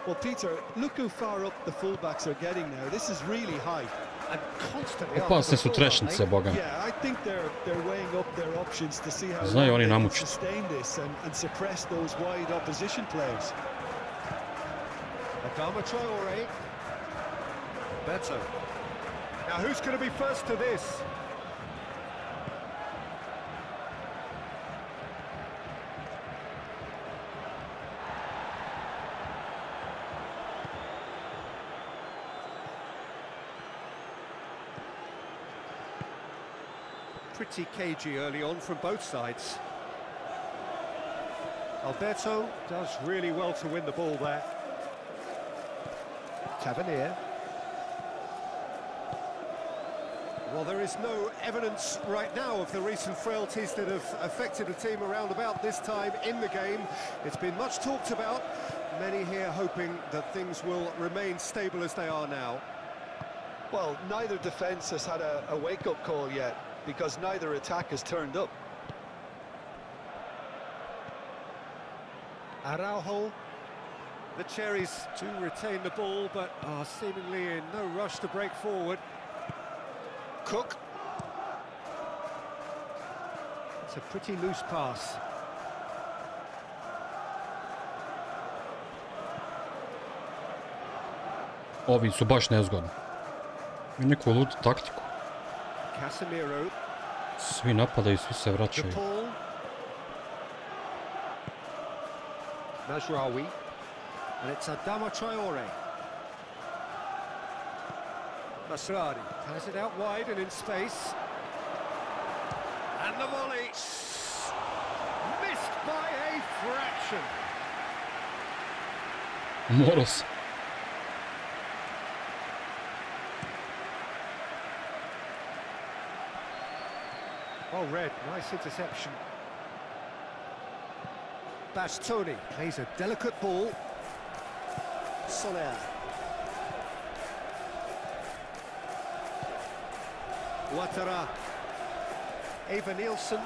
Well, Peter, look how far up the fullbacks are getting now. This is really high. And constantly Opasne su trešnice, boga. Yeah, I think they're weighing up their options to see how Znaju oni they can namučiti. sustain this and suppress those wide opposition players. Adama Traore. Beto. Now who's going to be first to this? Pretty cagey early on from both sides. Alberto does really well to win the ball there. Tavernier. Well, there is no evidence right now of the recent frailties that have affected the team around about this time in the game. It's been much talked about. Many here hoping that things will remain stable as they are now. Well, neither defence has had a wake-up call yet, because neither attack has turned up. Araujo. The Cherries do retain the ball, but are seemingly in no rush to break forward. Cook. It's a pretty loose pass. Ovi su baš nezgodni. I neku ludu taktiku. Casemiro. Svi napadaju, svi se vraćaju. Mazraoui. And it's Adama Traore. Masradi has it out wide and in space. And the volley. Missed by a fraction. Moros. Oh, Red, nice interception. Bastoni plays a delicate ball. Soler. Ouattara. Ava Nielsen.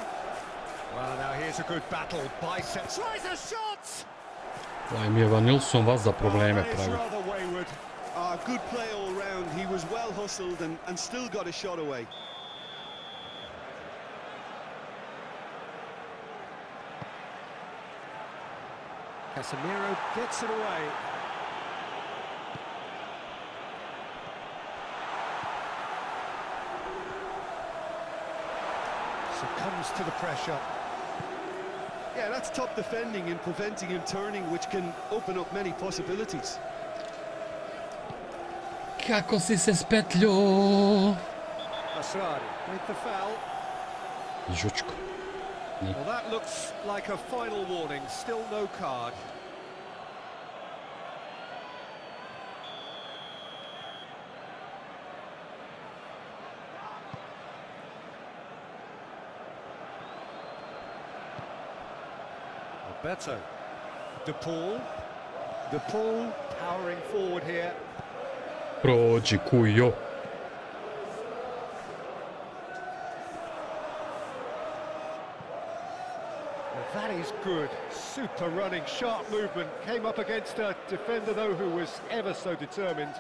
Well, now here's a good battle. Biceps. Tries a shot! Ovaj mi je Vanilson vas za probleme pravi. Good play all round. He was well hustled and still got a shot away. Casemiro gets it away. Succumbs to the pressure. Yeah, that's top defending and preventing him turning, which can open up many possibilities. Kako si se spetljo? Asrari with the foul. Žučko. Well, that looks like a final warning. Still no card. Roberto. DePaul powering forward here. Prođi kujo. That is good. Super running, sharp movement. Came up against a defender, though, who was ever so determined.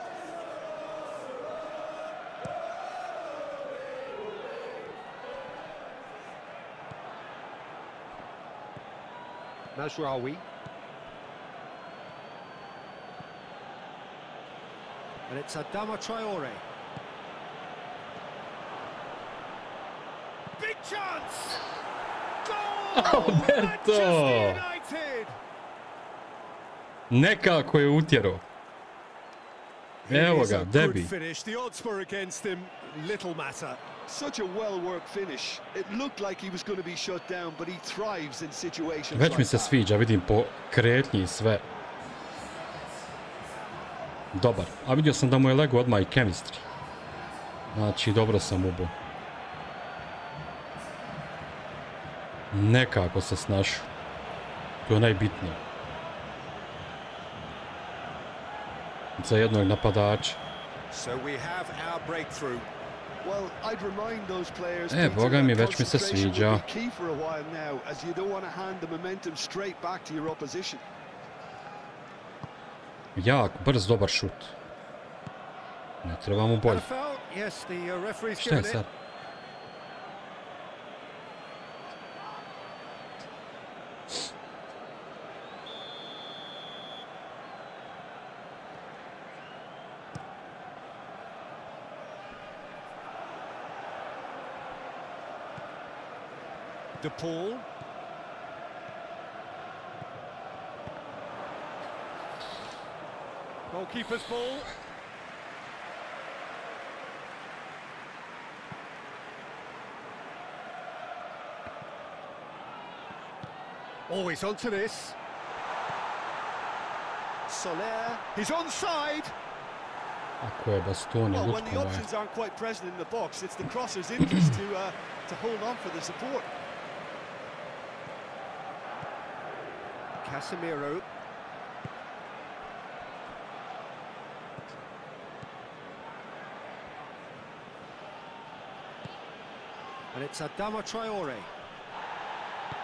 Mazraoui. And it's Adama Traore. Big chance! Alberto! Nekako je utjerao. Evo ga, debi. Such a well-worked finish. It looked like he was going to be shut down, but he thrives in situations Već mi like se that. sviđa, vidim po kretnji i sve. Dobar. A vidio sam da mu je lego odmah i chemistry. Znači, dobro sam ubo. Nekako se snašu. To je najbitnije. Za jednog napadača. Boga mi, već mi se sviđa. Jak, brz, dobar šut. Ne treba mu bolje. Šta je sad? DePaul. Goalkeeper's ball. Always onto this. Soler, he's onside. Ako je bastoni, Well, when lutko the moje. options aren't quite present in the box, it's the crosser's interest to hold on for the support. Casemiro. And it's Adama Traore.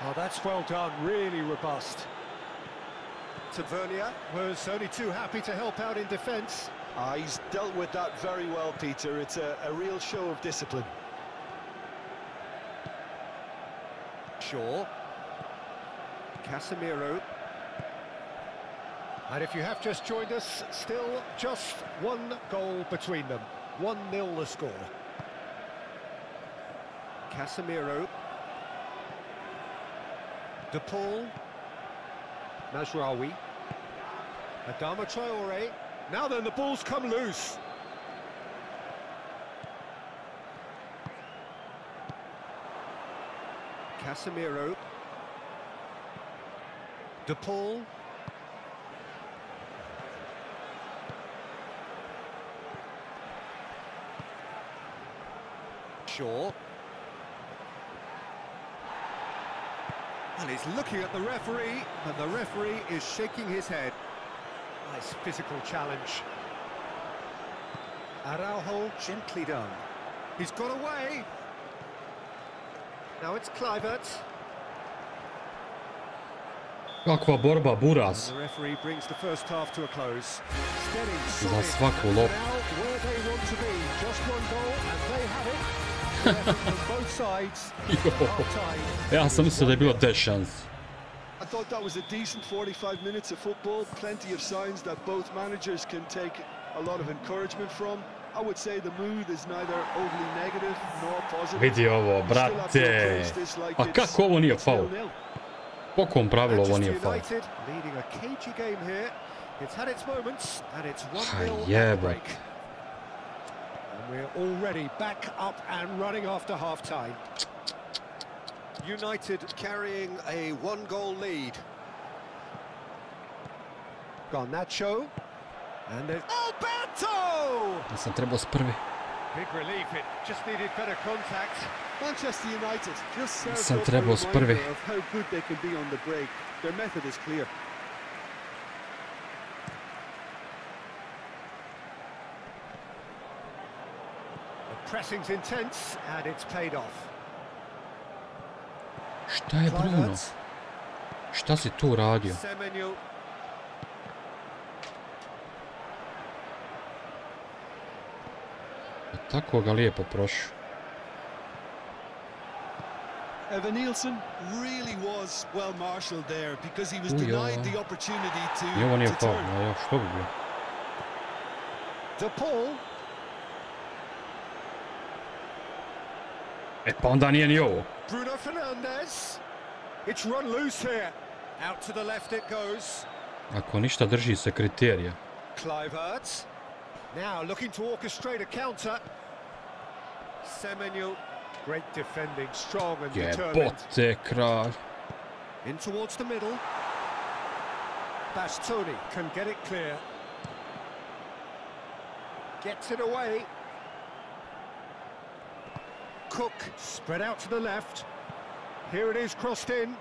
Oh, that's well done, really robust. Tavernier was only too happy to help out in defence. He's dealt with that very well, Peter. It's a real show of discipline. Shaw. Casemiro. And if you have just joined us, still just one goal between them. 1-0 the score. Casemiro. DePaul. Mazraoui. Adama Traore. Now then, the ball's come loose. Casemiro. DePaul. Shaw. And he's looking at the referee, and the referee is shaking his head. Nice physical challenge. Araujo, gently done. He's got away. Now it's Kluivert. Kakva borba, buraz. Za svaku loptu. Ja sam mislio da je bilo 10 šansi. I thought that was a decent 45 minutes of football, plenty of signs that both managers can take a lot of encouragement from. I would say the mood is neither overly negative nor positive. Vidi ovo, brate. A kako ovo nije faul? Po kom pravilu ovo nije faul? Ha jebate. We're already back up and running after half time. United carrying a one-goal lead. Garnacho. And Alberto! Ja sam trebao s prvi. Big relief, it just needed better contact. Manchester United just served Sam up trebao a s prvi. reminder of how good they can be on the break. Their method is clear. The pressing's intense and it's paid off. Šta je Bruno? Šta si tu radio? Tako ga lijepo prošao. Evan Nielsen really was well marshaled there because he was denied the opportunity to turn. Ja, što bi bilo? De Paul. E pa onda nije ni ovo. Bruno Fernandes. It's run loose here. Out to the left it goes. Ako ništa drži se kriterija. Kluivert. Now looking to orchestrate a counter. Semenyo. Great defending, strong and determined. Jebote, kralj. In towards the middle. Bastoni can get it clear. Gets it away. Cook spread out to the left. Here it is, crossed in.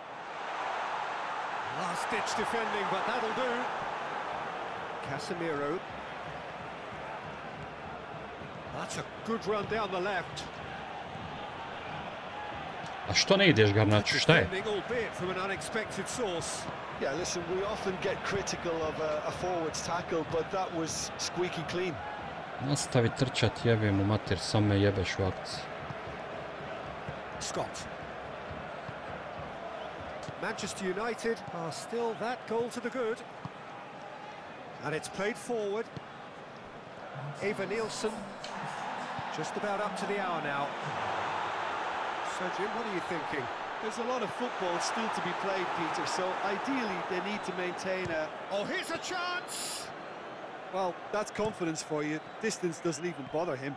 Last-ditch defending, but that'll do. Casemiro. That's a good run down the left. A što ne ideš, Garnaču, šta je? Yeah, listen, we often get critical of a forward's tackle, but that was squeaky clean. Nastavi trčat, jebem u mater, sam me jebeš u akciji. Scott. Manchester United are still that goal to the good. And it's played forward. Evan Nielsen. Just about up to the hour now. So, Jim, what are you thinking? There's a lot of football still to be played, Peter, so ideally they need to maintain a... Oh, here's a chance! Well, that's confidence for you. Distance doesn't even bother him.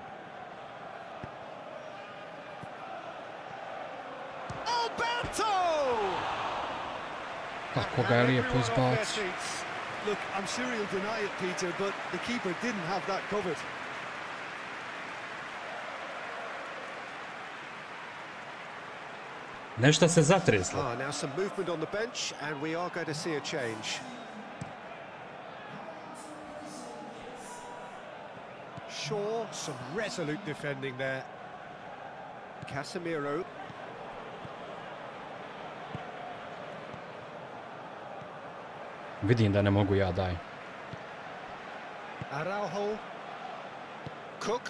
Alberto! Kako ga je lijepo izbacio. Look, I'm sure he'll deny it, Peter, but the keeper didn't have that covered. Nešto se zatreslo. Now some movement on the bench and we are going to see a change. Shaw, some resolute defending there. Casemiro. Vidim da ne mogu ja, daj. Araujo. Cook.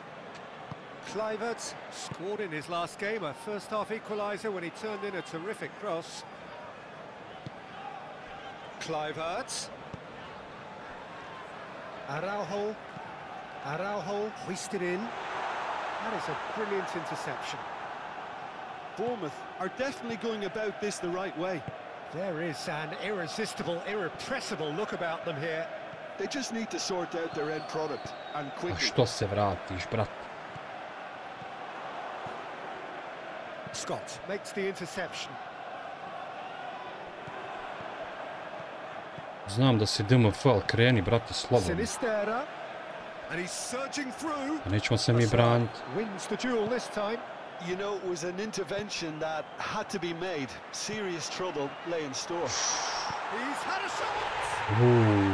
Kluivert scored in his last game, a first-half equaliser when he turned in a terrific cross. Kluivert. Araujo. Araujo hoisted in. That is a brilliant interception. Bournemouth are definitely going about this the right way. There is an irresistible, irrepressible look about them here. They just need to sort out their end product and A quickly. što se vratiš, brat? Scott makes the interception. Znam da si DMF, ali kreni, brate, slobodno. Sinistera. And he's surging through. A nećemo se mi braniti. Wins the duel this time. You know, it was an intervention that had to be made. Serious trouble lay in store. He's had a shot. It's a goal.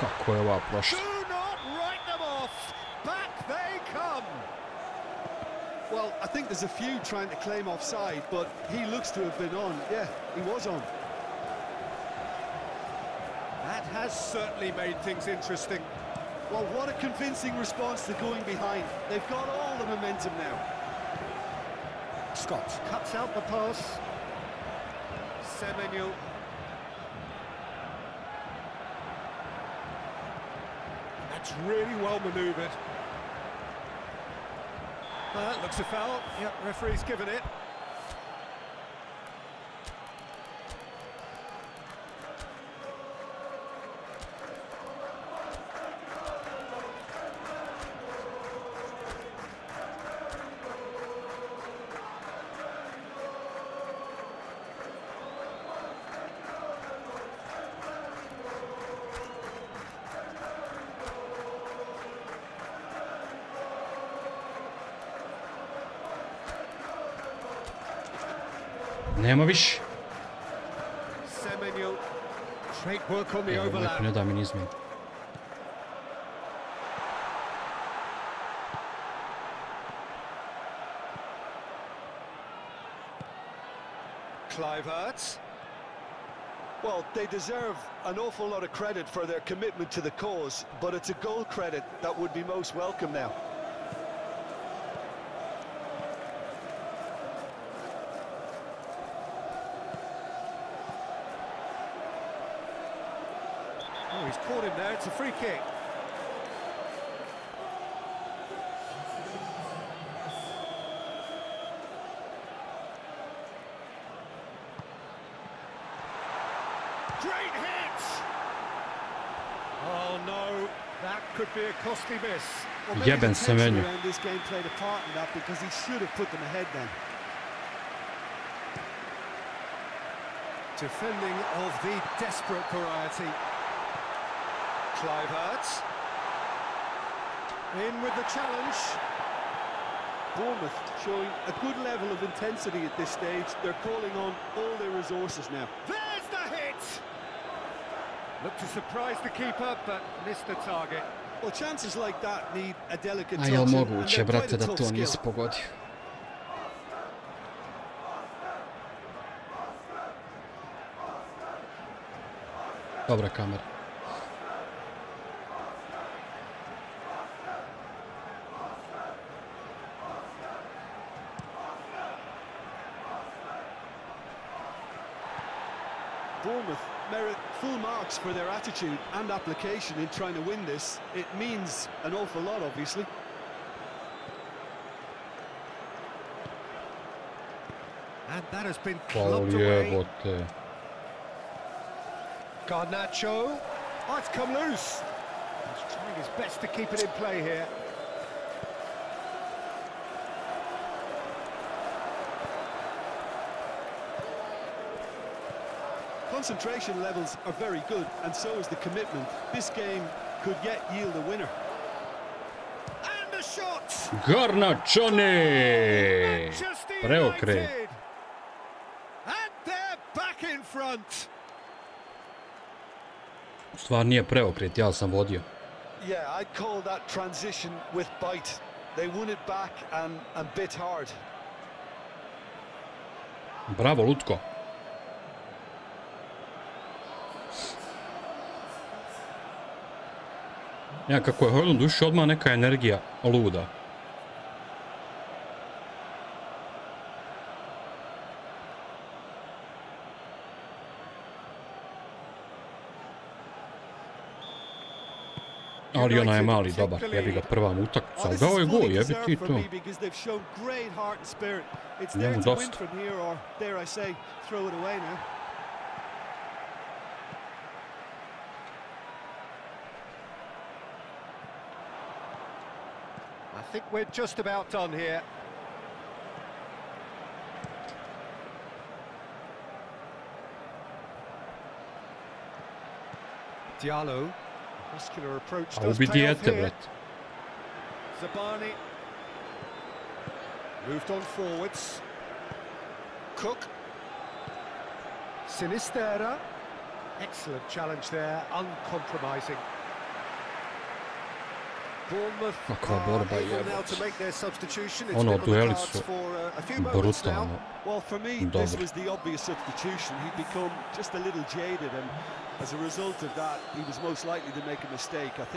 Kako je ova prošla? Do not write them off. Back they come. Well, I think there's a few trying to claim offside, but he looks to have been on. Yeah, he was on. has certainly made things interesting. Well, what a convincing response to going behind. They've got all the momentum now. Scott cuts out the pass. Semenyo. That's really well manoeuvred. Looks a foul. Yep, referee's given it. Nema više. Semenyo. Great work on the Evo, overlap. ne da mi nizmen. Kluivert. Well, they deserve an awful lot of credit for their commitment to the cause, but it's a goal credit that would be most welcome now. Oh, he's caught him there. It's a free kick. Great hit! Oh no, that could be a costly miss. Well, maybe Jeben the tension Semenyo. around this game played a part in that because he should have put them ahead then. Defending of the desperate variety. Kluivert. In with the challenge. Bournemouth showing a good level of intensity at this stage. They're calling on all their resources now. There's the hit! Looked to surprise the keeper, but missed the target. Well, chances like that need a delicate A touch. jel and moguće, they're quite brate, a da tough to skill. nisi pogodio? Dobra kamera. Bournemouth merit full marks for their attitude and application in trying to win this. It means an awful lot, obviously. And that has been Faul clubbed away. jebote. Garnacho. Oh, it's come loose. He's trying his best to keep it in play here. Concentration levels are very good, and so is the commitment. This game could yet yield a winner. And the shot! Garnačone! Manchester Preokret. United! And they're back in front. U stvari nije preokret, ja sam vodio. Yeah, I'd call that transition with bite. They won it back and bit hard. Bravo, Lutko. Ja, kako je Hojlund ušao, odmah neka energija luda. Ali ona je mali, dobar, jebi ga prva mu utakmica, ali dao je gol, jebi ti to. Njemu dosta. I think we're just about done here. Diallo. Muscular approach A does ubi pay off dijete, here. brat. Zabani. Moved on forwards. Cook. Sinistera. Excellent challenge there, uncompromising. Kakva borba je. Ono, dueli su brutalno dobri.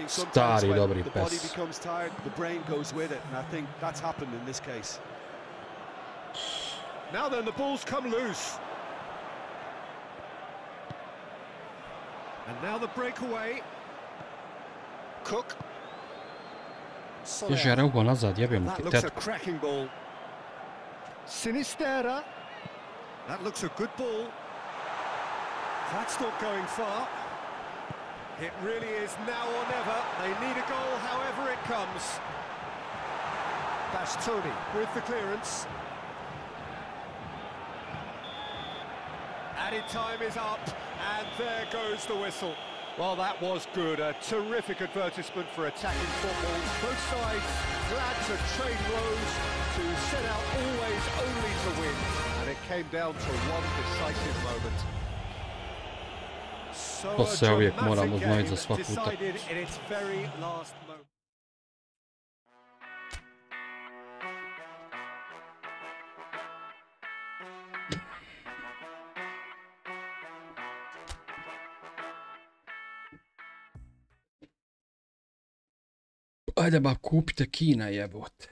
Stari dobri pes. Now then, the ball's come loose. And now the breakaway. Cook. Ježe Reugo nazad, jebim ti tetku. Cracking ball. Sinistera. That looks a good ball. That's not going far. It really is now or never. They need a goal, however it comes. Bastoni with the clearance. Added time is up, and there goes the whistle. Well, that was good. A terrific advertisement for attacking football. Both sides glad to trade blows, to set out always only to win. And it came down to one decisive moment. To se uvijek moramo znati za svaku utakmicu. Ajde ba kupite Kina jebote.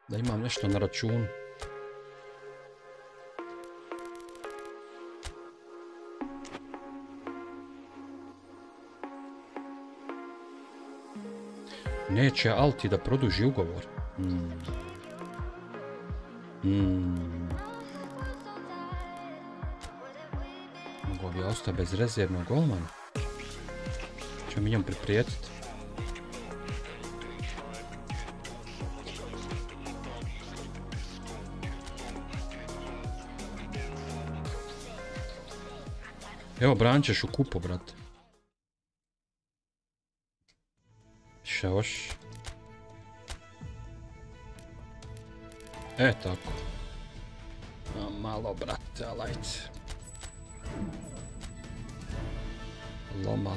Da imam nešto na računu. Neće Alti da produži ugovor. Mogu bi ostao bez rezervnog golmana. Ćemo mi njom priprijetiti. Evo, branit ćeš u kupu, brate. Še još? E, tako. Malo, brate, alajte. Loma.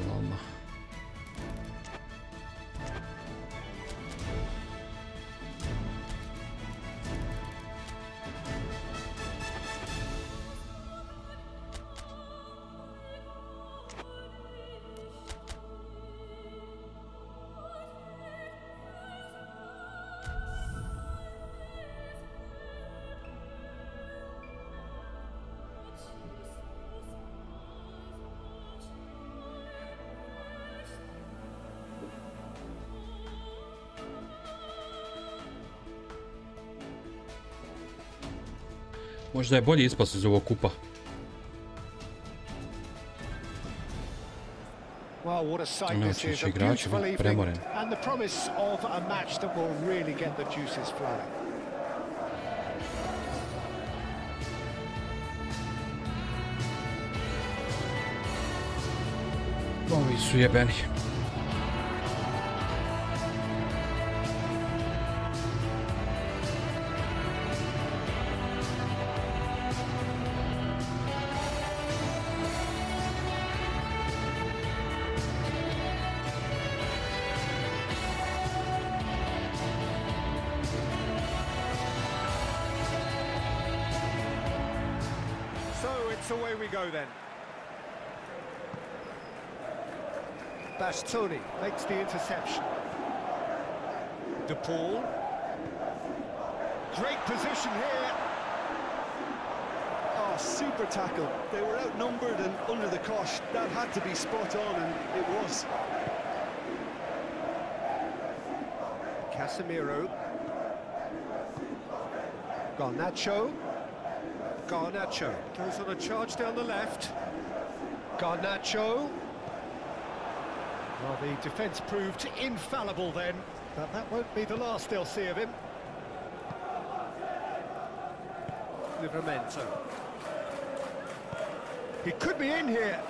Možda je bolji ispas iz ovog kupa. Ne očići igrači, premoren. Ovi su jebeni. Away we go then. Bastoni makes the interception. De Paul. Great position here. Oh, super tackle. They were outnumbered and under the cosh. That had to be spot on, and it was. Casemiro. Garnacho goes on a charge down the left. Garnacho. Well, the defence proved infallible then, but that won't be the last they'll see of him. Livramento. He could be in here.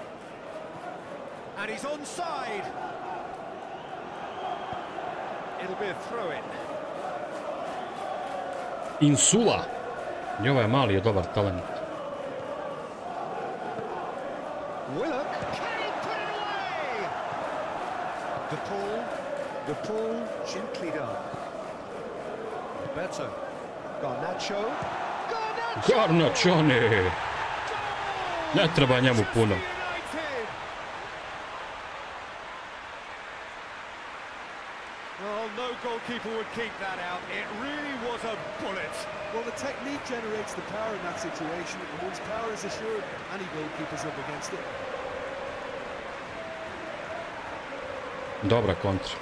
And he's onside. It'll be a throw-in. Insula. I ovaj mali je dobar talent. Willock, can he put it away? De Paul, The pull gently done. Better. Garnacho. Garnacho ne! Ne treba njemu puno. Well, no goalkeeper would keep that out. It really was a bullet. Well, the technique generates the power in that situation, and once power is assured, any goalkeeper's up against it. Dobra kontra.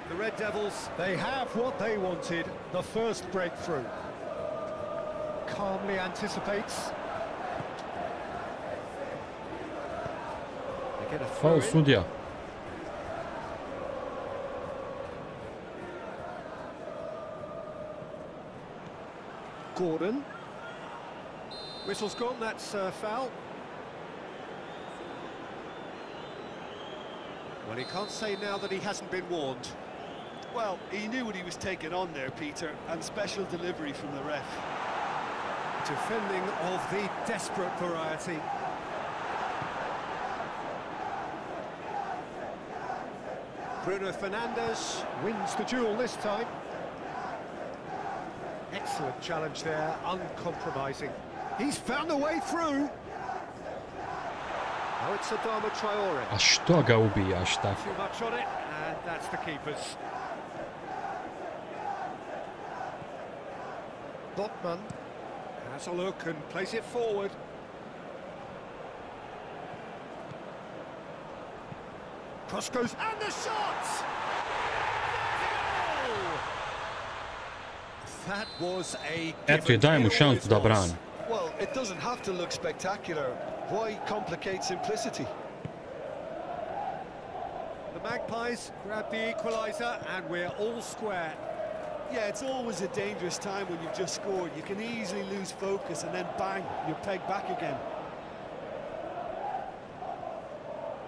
The Red Devils, they have what they wanted, the first breakthrough. Calmly anticipates. They get a throw in. Sudija. Gordon. Whistle's gone, that's foul. Well, he can't say now that he hasn't been warned. Well, he knew what he was taking on there, Peter, and special delivery from the ref. Defending of the desperate variety. Bruno Fernandes wins the duel this time. Excellent challenge there, uncompromising. He's found a way through. Now it's Adama Traore. A što ga ubijaš tako? Too much on it, and that's the keepers. Botman has a look and plays it forward. Cross goes, and the shot! That was a Eto je, daj mu šansu da brani. Well, it doesn't have to look spectacular. Why complicate simplicity? The Magpies grab the equaliser, and we're all square. Yeah, it's always a dangerous time when you've just scored. You can easily lose focus and then bang, you're pegged back again.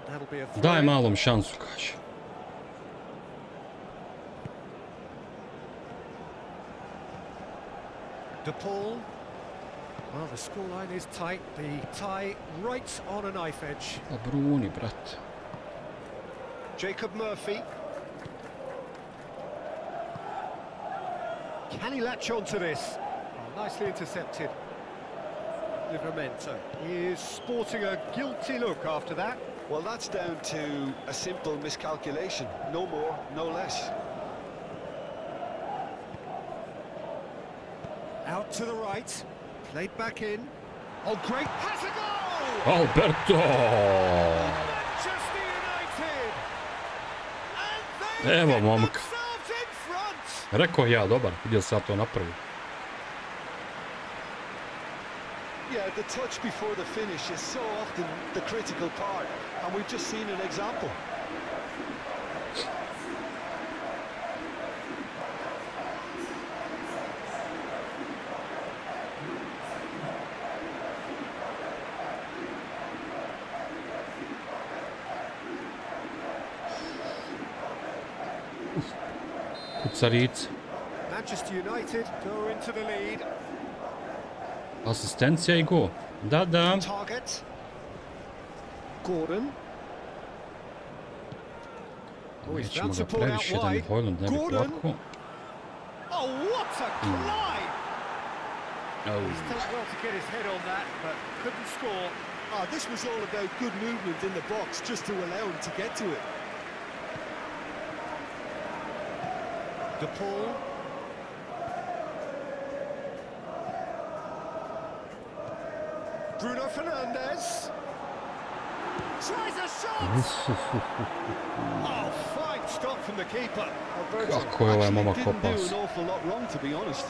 That'll be a throw. Daj malom šansu, kaže. DePaul. Well, the scoreline is tight. The tie right on a knife edge. A Bruni, brat. Jacob Murphy. Can he latch on to this? Oh, nicely intercepted. Livramento is sporting a guilty look after that. Well, that's down to a simple miscalculation. No more, no less. Out to the right. Played back in. Oh, great. Has a goal! Alberto! Manchester United! And they Evo get momka. themselves in front! Rekao ja, dobar, vidio sam to napravio. Yeah, the touch before the finish is so often the critical part, and we've just seen an example. Kucarice. Manchester United go into the lead. Asistencija i go. Da, da. Target. Gordon. Oh, he's Nećemo found ga support out previše da mi wide. Hojlund ne bi Gordon. plako. Oh, what a climb! Oh. He's done well to get his head on that, but couldn't score. Oh, this was all about good movement in the box just to allow him to get to it. DePaul. Bruno Fernandes. Tries a shot! Oh, fine stop from the keeper. Alberto Kako je ovaj momak didn't do kopao se. an awful lot wrong, to be honest.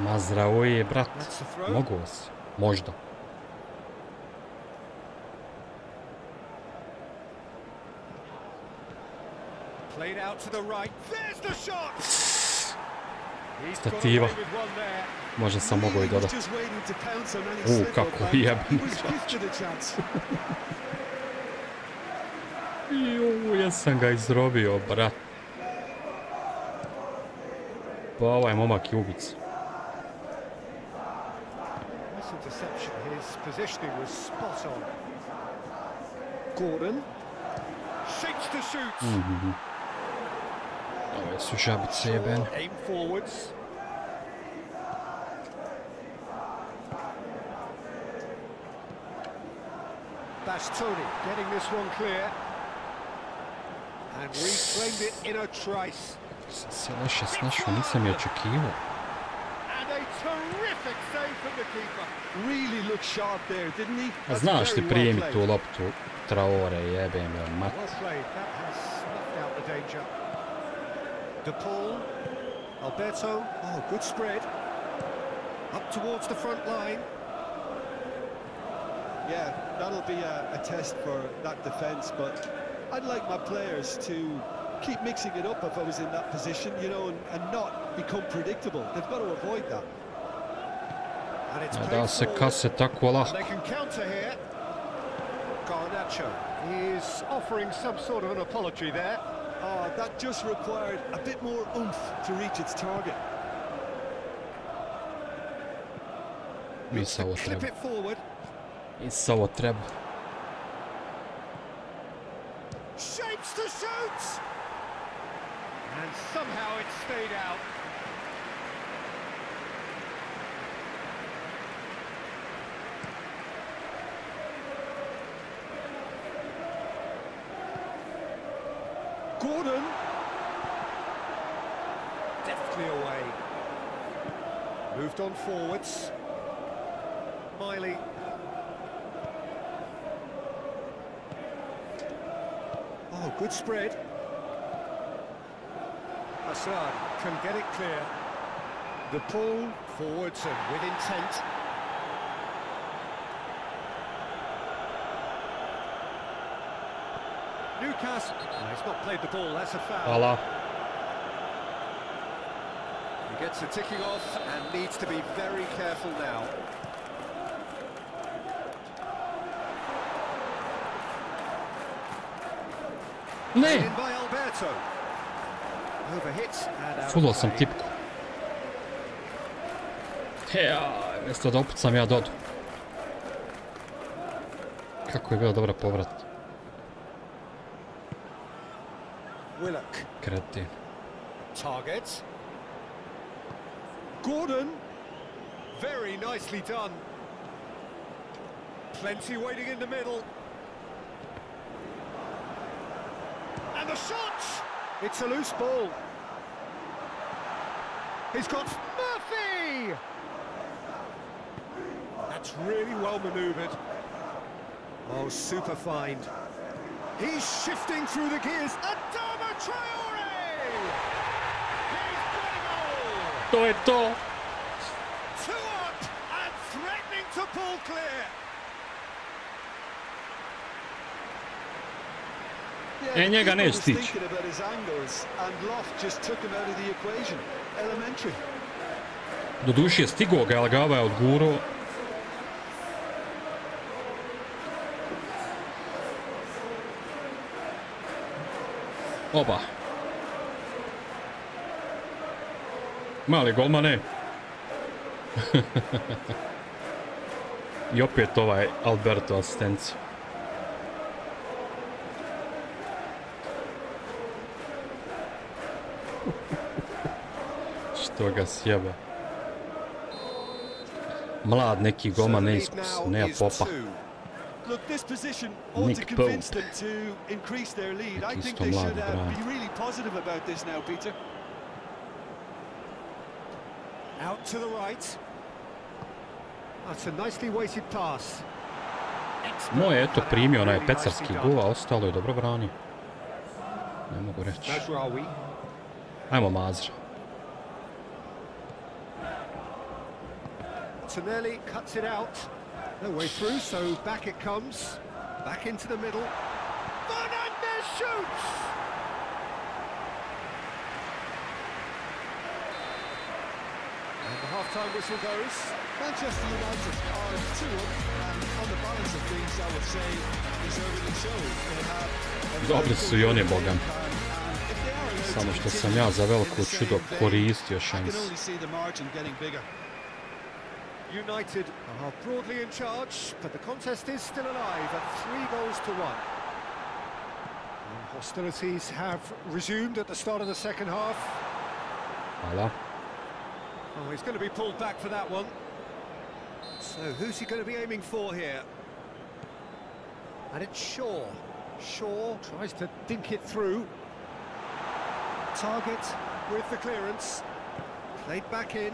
Mazrao je, brat. Mogu si. Možda. Played out to the right. There's the shot! Stativa. Možda sam mogao i dodati. Kako jebim. Jesam ga izrobio, brat. Pa ovaj momak je ubica. Ove su žabice jebene. Tony getting this one clear and reclaimed it in a trice. Se loše snašao, nisam je očekivao. And a terrific save from the keeper. Really looked sharp there, didn't he? A znaš ti prijemi tu loptu, Traore, jebem je mat. Well played, that has snuffed out the danger. De Paul, Alberto, oh good spread. Up towards the front line. Yeah, that'll be a test for that defence, but I'd like my players to keep mixing it up if I was in that position, you know, and not become predictable. They've got to avoid that. And it's Da se kase tako lahko. they can counter here. Garnacho is offering some sort of an apology there. Oh, that just required a bit more oomph to reach its target. Misao Clip treba. it forward. Misao treba. Shapes to shoot! And somehow it stayed out. Gordon. Deftly away. Moved on forwards. Miley. Oh, good spread. Assad can get it clear. The pull forwards and with intent. Newcastle. No, he's not played the ball, that's a foul. Hvala. He gets the ticking off and needs to be very careful now. Ne! In by Alberto. Overhit and out. Fulao sam tipku. Mjesto da opucam ja dodu. Kako je bila dobra povrat. Willock. Kretin. Target. Gordon. Very nicely done. Plenty waiting in the middle. And the shot! It's a loose ball. He's got Murphy! That's really well manoeuvred. Oh, super find. He's shifting through the gears. Adama Traore! He's got a goal! To je to! 2 up and threatening to pull clear. Njega neće stići. Do duši je stigao ga, ali Gava je odgurao. Oba. Mali golmane. I opet ovaj Alberto asistencija. Što ga sjebe. Mlad neki golman neiskus, nema popa. Nick Pope. Neki isto mladi brani. Out to the right. That's a nicely weighted pass. Moj je eto primio onaj pecarski gol, a ostalo je dobro branio. Ne mogu reći. Ajmo Mazra. Tonelli cuts it out. No way through, so back it comes. Back into the middle. Fernandez shoots! The half-time whistle goes. Manchester United are 2-up, and on the balance of things, I would say, deservedly so. They have Dobri su i oni, bogam. Samo što sam ja za veliko čudo koristio šans. United are broadly in charge, but the contest is still alive at 3-1. And hostilities have resumed at the start of the second half. Hvala. Oh, he's going to be pulled back for that one. So who's he going to be aiming for here? And it's Shaw. Shaw tries to dink it through. Target with the clearance. Played back in.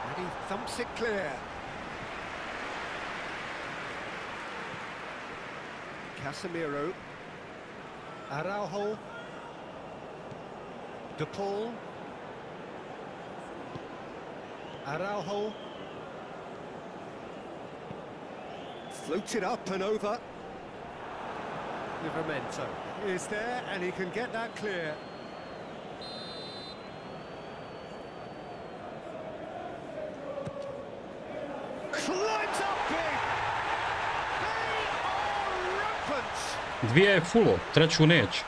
And he thumps it clear. Casemiro. Araujo. De Paul. Araujo. Floats it up and over. Livramento is there, and he can get that clear. Climbs up big. They are rampant. Dvije je fullo, treću neće.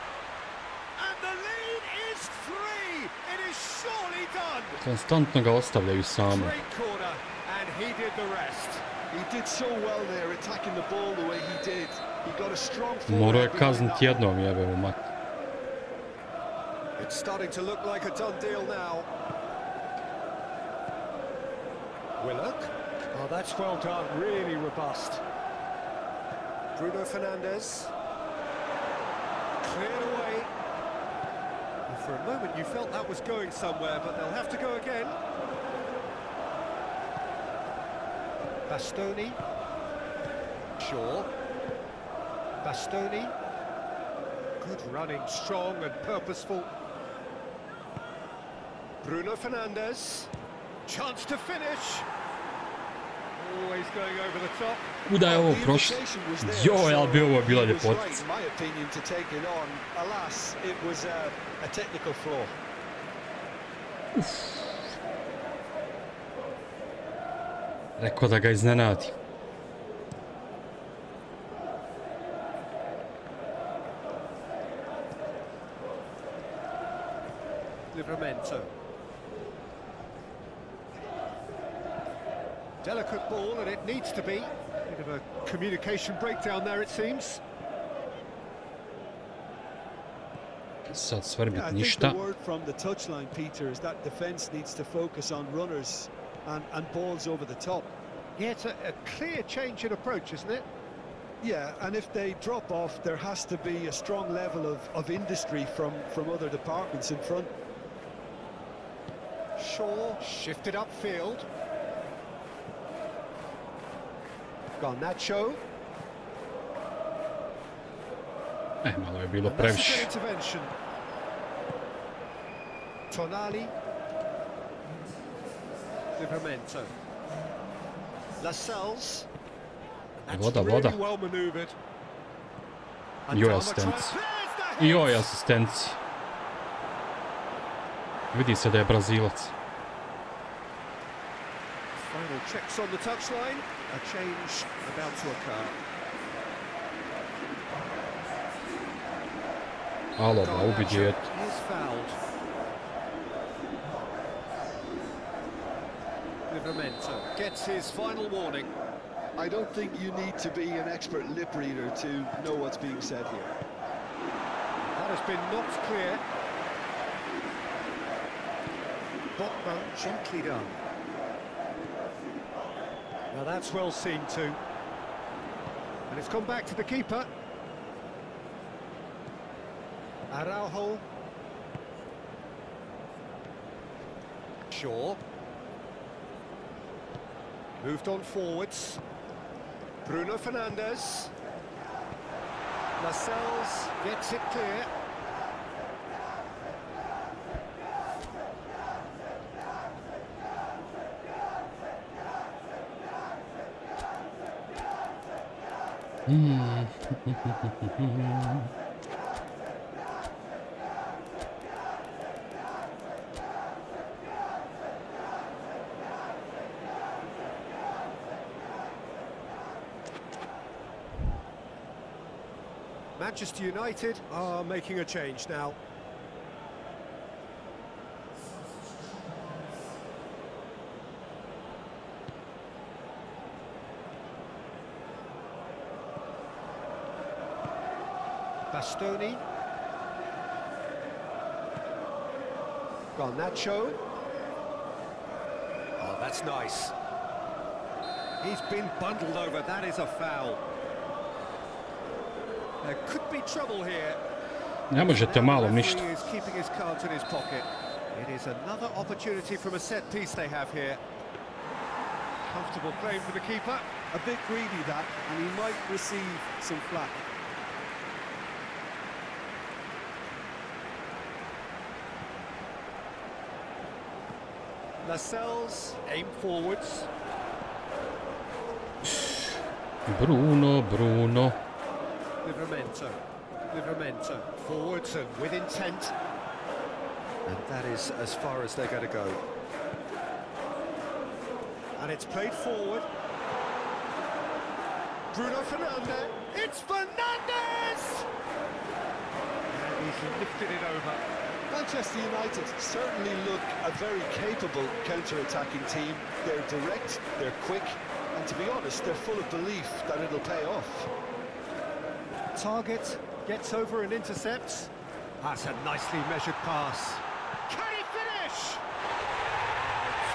And the lead is 3. It is surely done. Konstantno ga ostavljaju samo. Great corner, and he did the rest. He did so well there, attacking the ball the way he did. He got a strong Morao je kazniti jednom, jebe mu mat. It's starting to look like a done deal now. Willock. Oh, that's well done, really robust. Bruno Fernandes. Cleared away. And for a moment you felt that was going somewhere, but they'll have to go again. Bastoni. Shaw. Bastoni. Good running, strong and purposeful. Bruno Fernandes. Chance to finish. Always going over the top. Kuda je ovo prošlo? Joj, ali bi ovo bila ljepotica. Rekao da ga iznenadi. Livramento. Delicate ball, and it needs to be. Bit of a communication breakdown there, it seems. Sad svrbit ništa. I think the word from the touchline, Peter, is that defence needs to focus on runners and balls over the top. Yeah, it's a clear change in approach, isn't it? Yeah, and if they drop off, there has to be a strong level of industry from other departments in front. Shaw shifted upfield. Garnacho. Malo je bilo previše. Tonali. Livramento. Lascelles. Voda, voda. Joj asistenci. Joj asistenci. Vidi se da je Brazilac. Final checks on the touchline. A change about to occur. Alo, ba, ubi djete. Livramento gets his final warning. I don't think you need to be an expert lip reader to know what's being said here. That has been knocked clear. Botman gently done. Now that's well seen too. And it's gone back to the keeper. Araujo. Shaw. Moved on forwards. Bruno Fernandes. Lascelles gets it clear. Manchester United are making a change now. Bastoni. Garnacho. Oh, that's nice. He's been bundled over. That is a foul. There could be trouble here. Ne možete malo ništa. He is keeping his cards in his pocket. It is another opportunity from a set piece they have here. Comfortable claim for the keeper. A bit greedy that, and he might receive some flack. Lascelles aim forwards. Bruno. Livramento forwards and with intent. And that is as far as they're going to go. And it's played forward. Bruno Fernandes. It's Fernandes! And he's lifted it over. Manchester United certainly look a very capable counter-attacking team. They're direct, they're quick, and to be honest, they're full of belief that it'll pay off. Target gets over and intercepts. That's a nicely measured pass. Can he finish?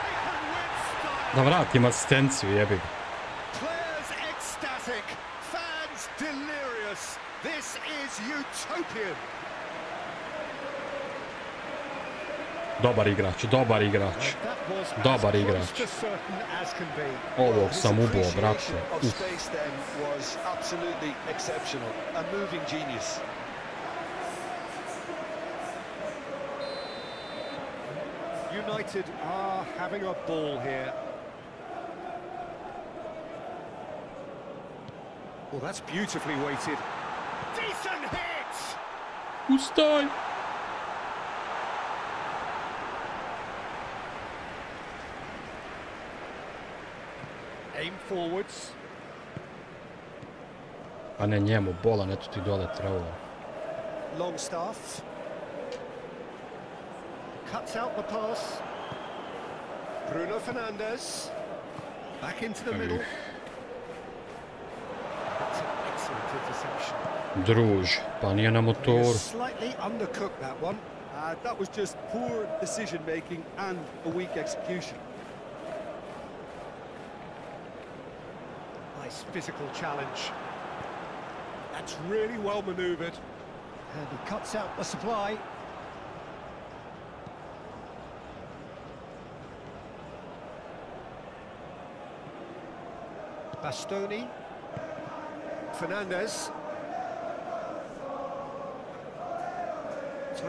Taken with style. Da vratim asistenciju, jebi ga. Players ecstatic, fans delirious. This is utopian. Dobar igrač. Ovog sam ubio, brate. United are having a ball here. Well, that's beautifully weighted. Decent hit! Ustaj! Aim forwards. A ne njemu, bolan, eto ti dole travo. Longstaff. Cuts out the pass. Bruno Fernandes. Back into the middle. That's an excellent interception. Druž, pa nije na motoru. Slightly undercooked that one. That was just poor decision making and a weak execution. Nice physical challenge. That's really well manoeuvred. And he cuts out the supply. Bastoni. Fernandes.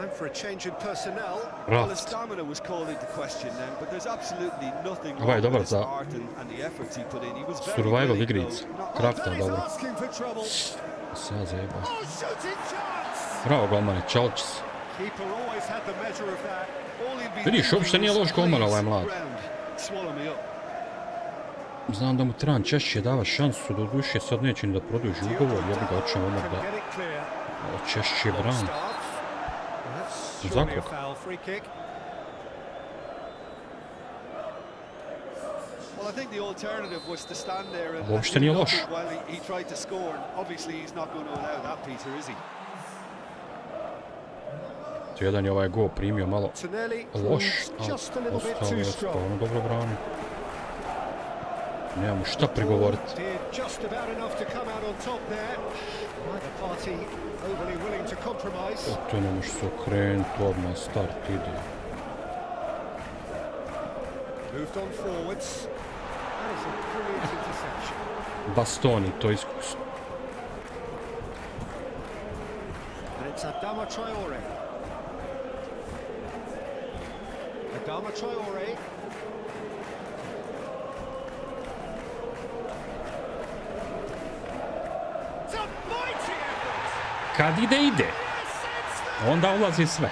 Time for a change in personnel. Well, the stamina was called into question then, but there's absolutely nothing wrong with his art and the efforts he put in. He was very survival willing, igrica. Krafta, dobro. Sada zajeba. Bravo, golmane, Čalčis. Vidiš, uopšte nije loš golman ovaj mlad. Znam da mu trebam češće dava šansu, do duše sad neće ni da produži ugovor, jebi ga očem odmah da češće bran. Zakog? Uopšte nije loš. To jedan je ovaj go primio malo loš, ali ostalo je stvarno dobro brano. Nemamo šta prigovoriti. O, to ne može se okrenuti, odmah start ide. Bastoni, to iskusno. Kad ide, onda ulazi sve.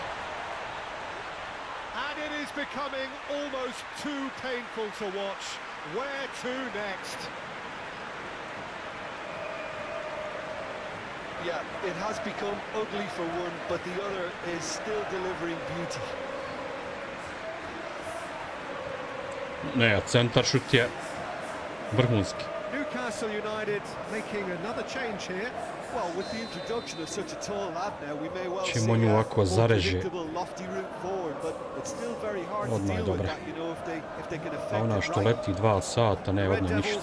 And it is becoming almost too painful to watch. Where to next? Yeah, it has become ugly for one, but the other is still delivering beauty. Ne, centar šut je vrhunski. Newcastle United making another change here. Well, with the introduction of such a tall lad now, we may well Čim on ju ovako zareže. Odmah je dobra. A ona što leti 2 sata, ne odmah ništa.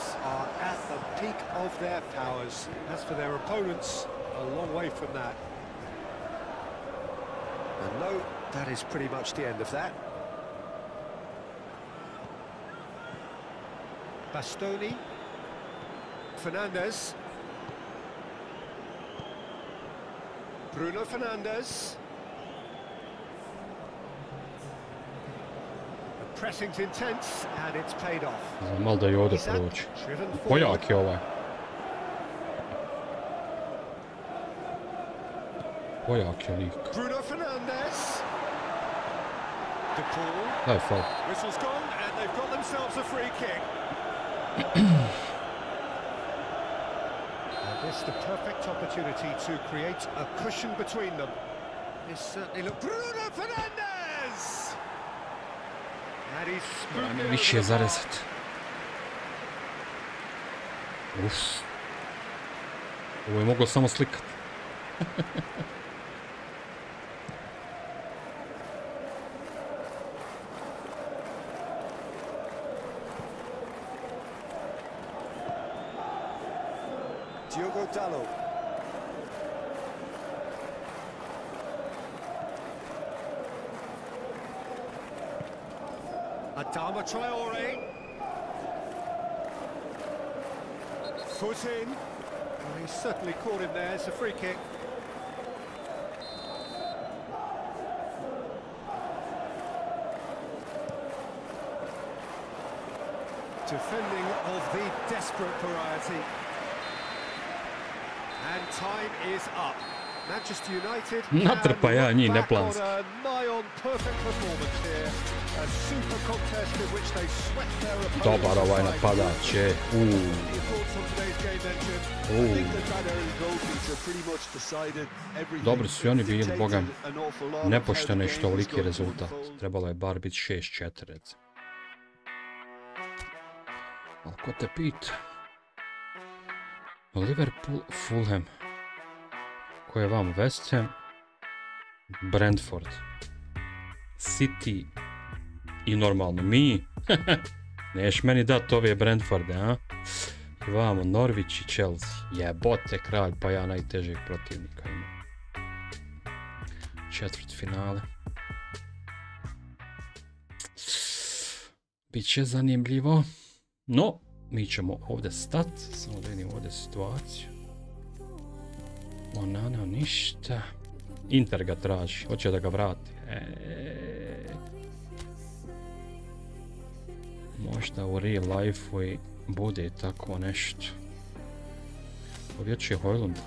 That is pretty much the end of that. Bastoni, Fernandes, Bruno Fernandes. The pressing's intense and it's paid off. Znam malo da je ovdje proći. Pojak je ovaj. Pojak je lik. Bruno Fernandes. Daj faul. Whistle's gone and they've got themselves a free kick. This is the perfect opportunity to create a cushion between them. This certainly look Bruno Fernandes. And he's spooked Više zarezat. Uf. Ovo je moglo samo slikat. Adama Traore. Foot in. Well, he's certainly caught him there. It's a free kick. Defending of the desperate variety. And time is up. Manchester United natrpa ja njih neplanski. Dobar ovaj napadač je. Dobri su i oni bili, bogam. Nepošteno je što ovoliki rezultat. Trebalo je bar biti 6-4, recimo. Ali ko te pita? Liverpool, Fulham. Ko je vam? West Ham, Brentford, City i normalno mi. Neš meni dat ove Brentforde, a? I vamo Norwich i Chelsea. Jebote kralj, pa ja najtežeg protivnika imam. Četvrt finale. Biće zanimljivo. No, mi ćemo ovdje stati. Samo da vidim ovdje situaciju. Onana, ništa. Inter ga traži, hoće da ga vrati. Možda u real life-u i bude tako nešto. Ovdje je Hojlund.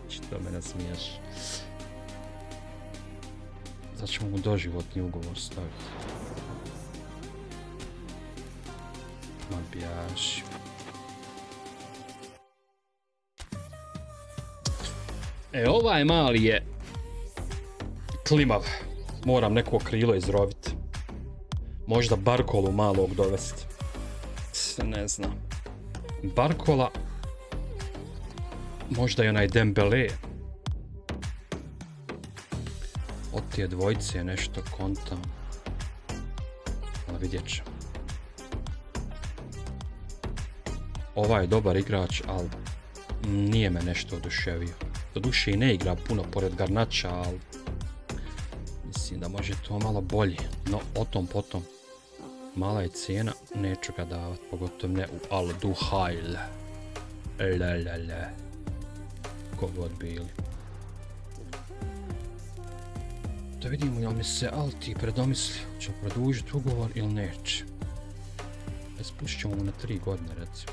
Što me nasmiješ. Sad ćemo mu doživotni ugovor staviti. Ma bjaš. Ovaj mali je klimav. Moram neko krilo izroviti. Možda Barkolu malog dovesti. Ne znam. Barkola. Možda i onaj Dembele. Od tije dvojce je nešto kontam. Ali vidjet ćemo. Ovaj je dobar igrač, ali nije me nešto oduševio. Doduše i ne igra puno pored Garnača, ali mislim da može to malo bolje. No, o tom potom. Mala je cijena, neću ga davat, pogotovo ne u Al Duhail. Lelele. Kogod bili. Da vidimo jel mi se Alti predomisli, će produžiti ugovor ili neće. Spustit ćemo mu na 3 godine, recimo.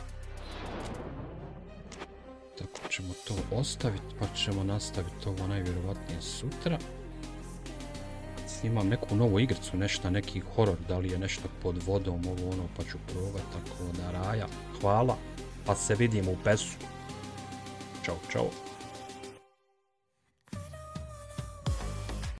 Tako ćemo to ostaviti, pa ćemo nastaviti ovo najvjerovatnije sutra. Imam neku novu igricu, nešto, neki horor, da li je nešto pod vodom, ovo ono, pa ću probati, tako da raja. Hvala, pa se vidimo u pesu. Ćao, čao.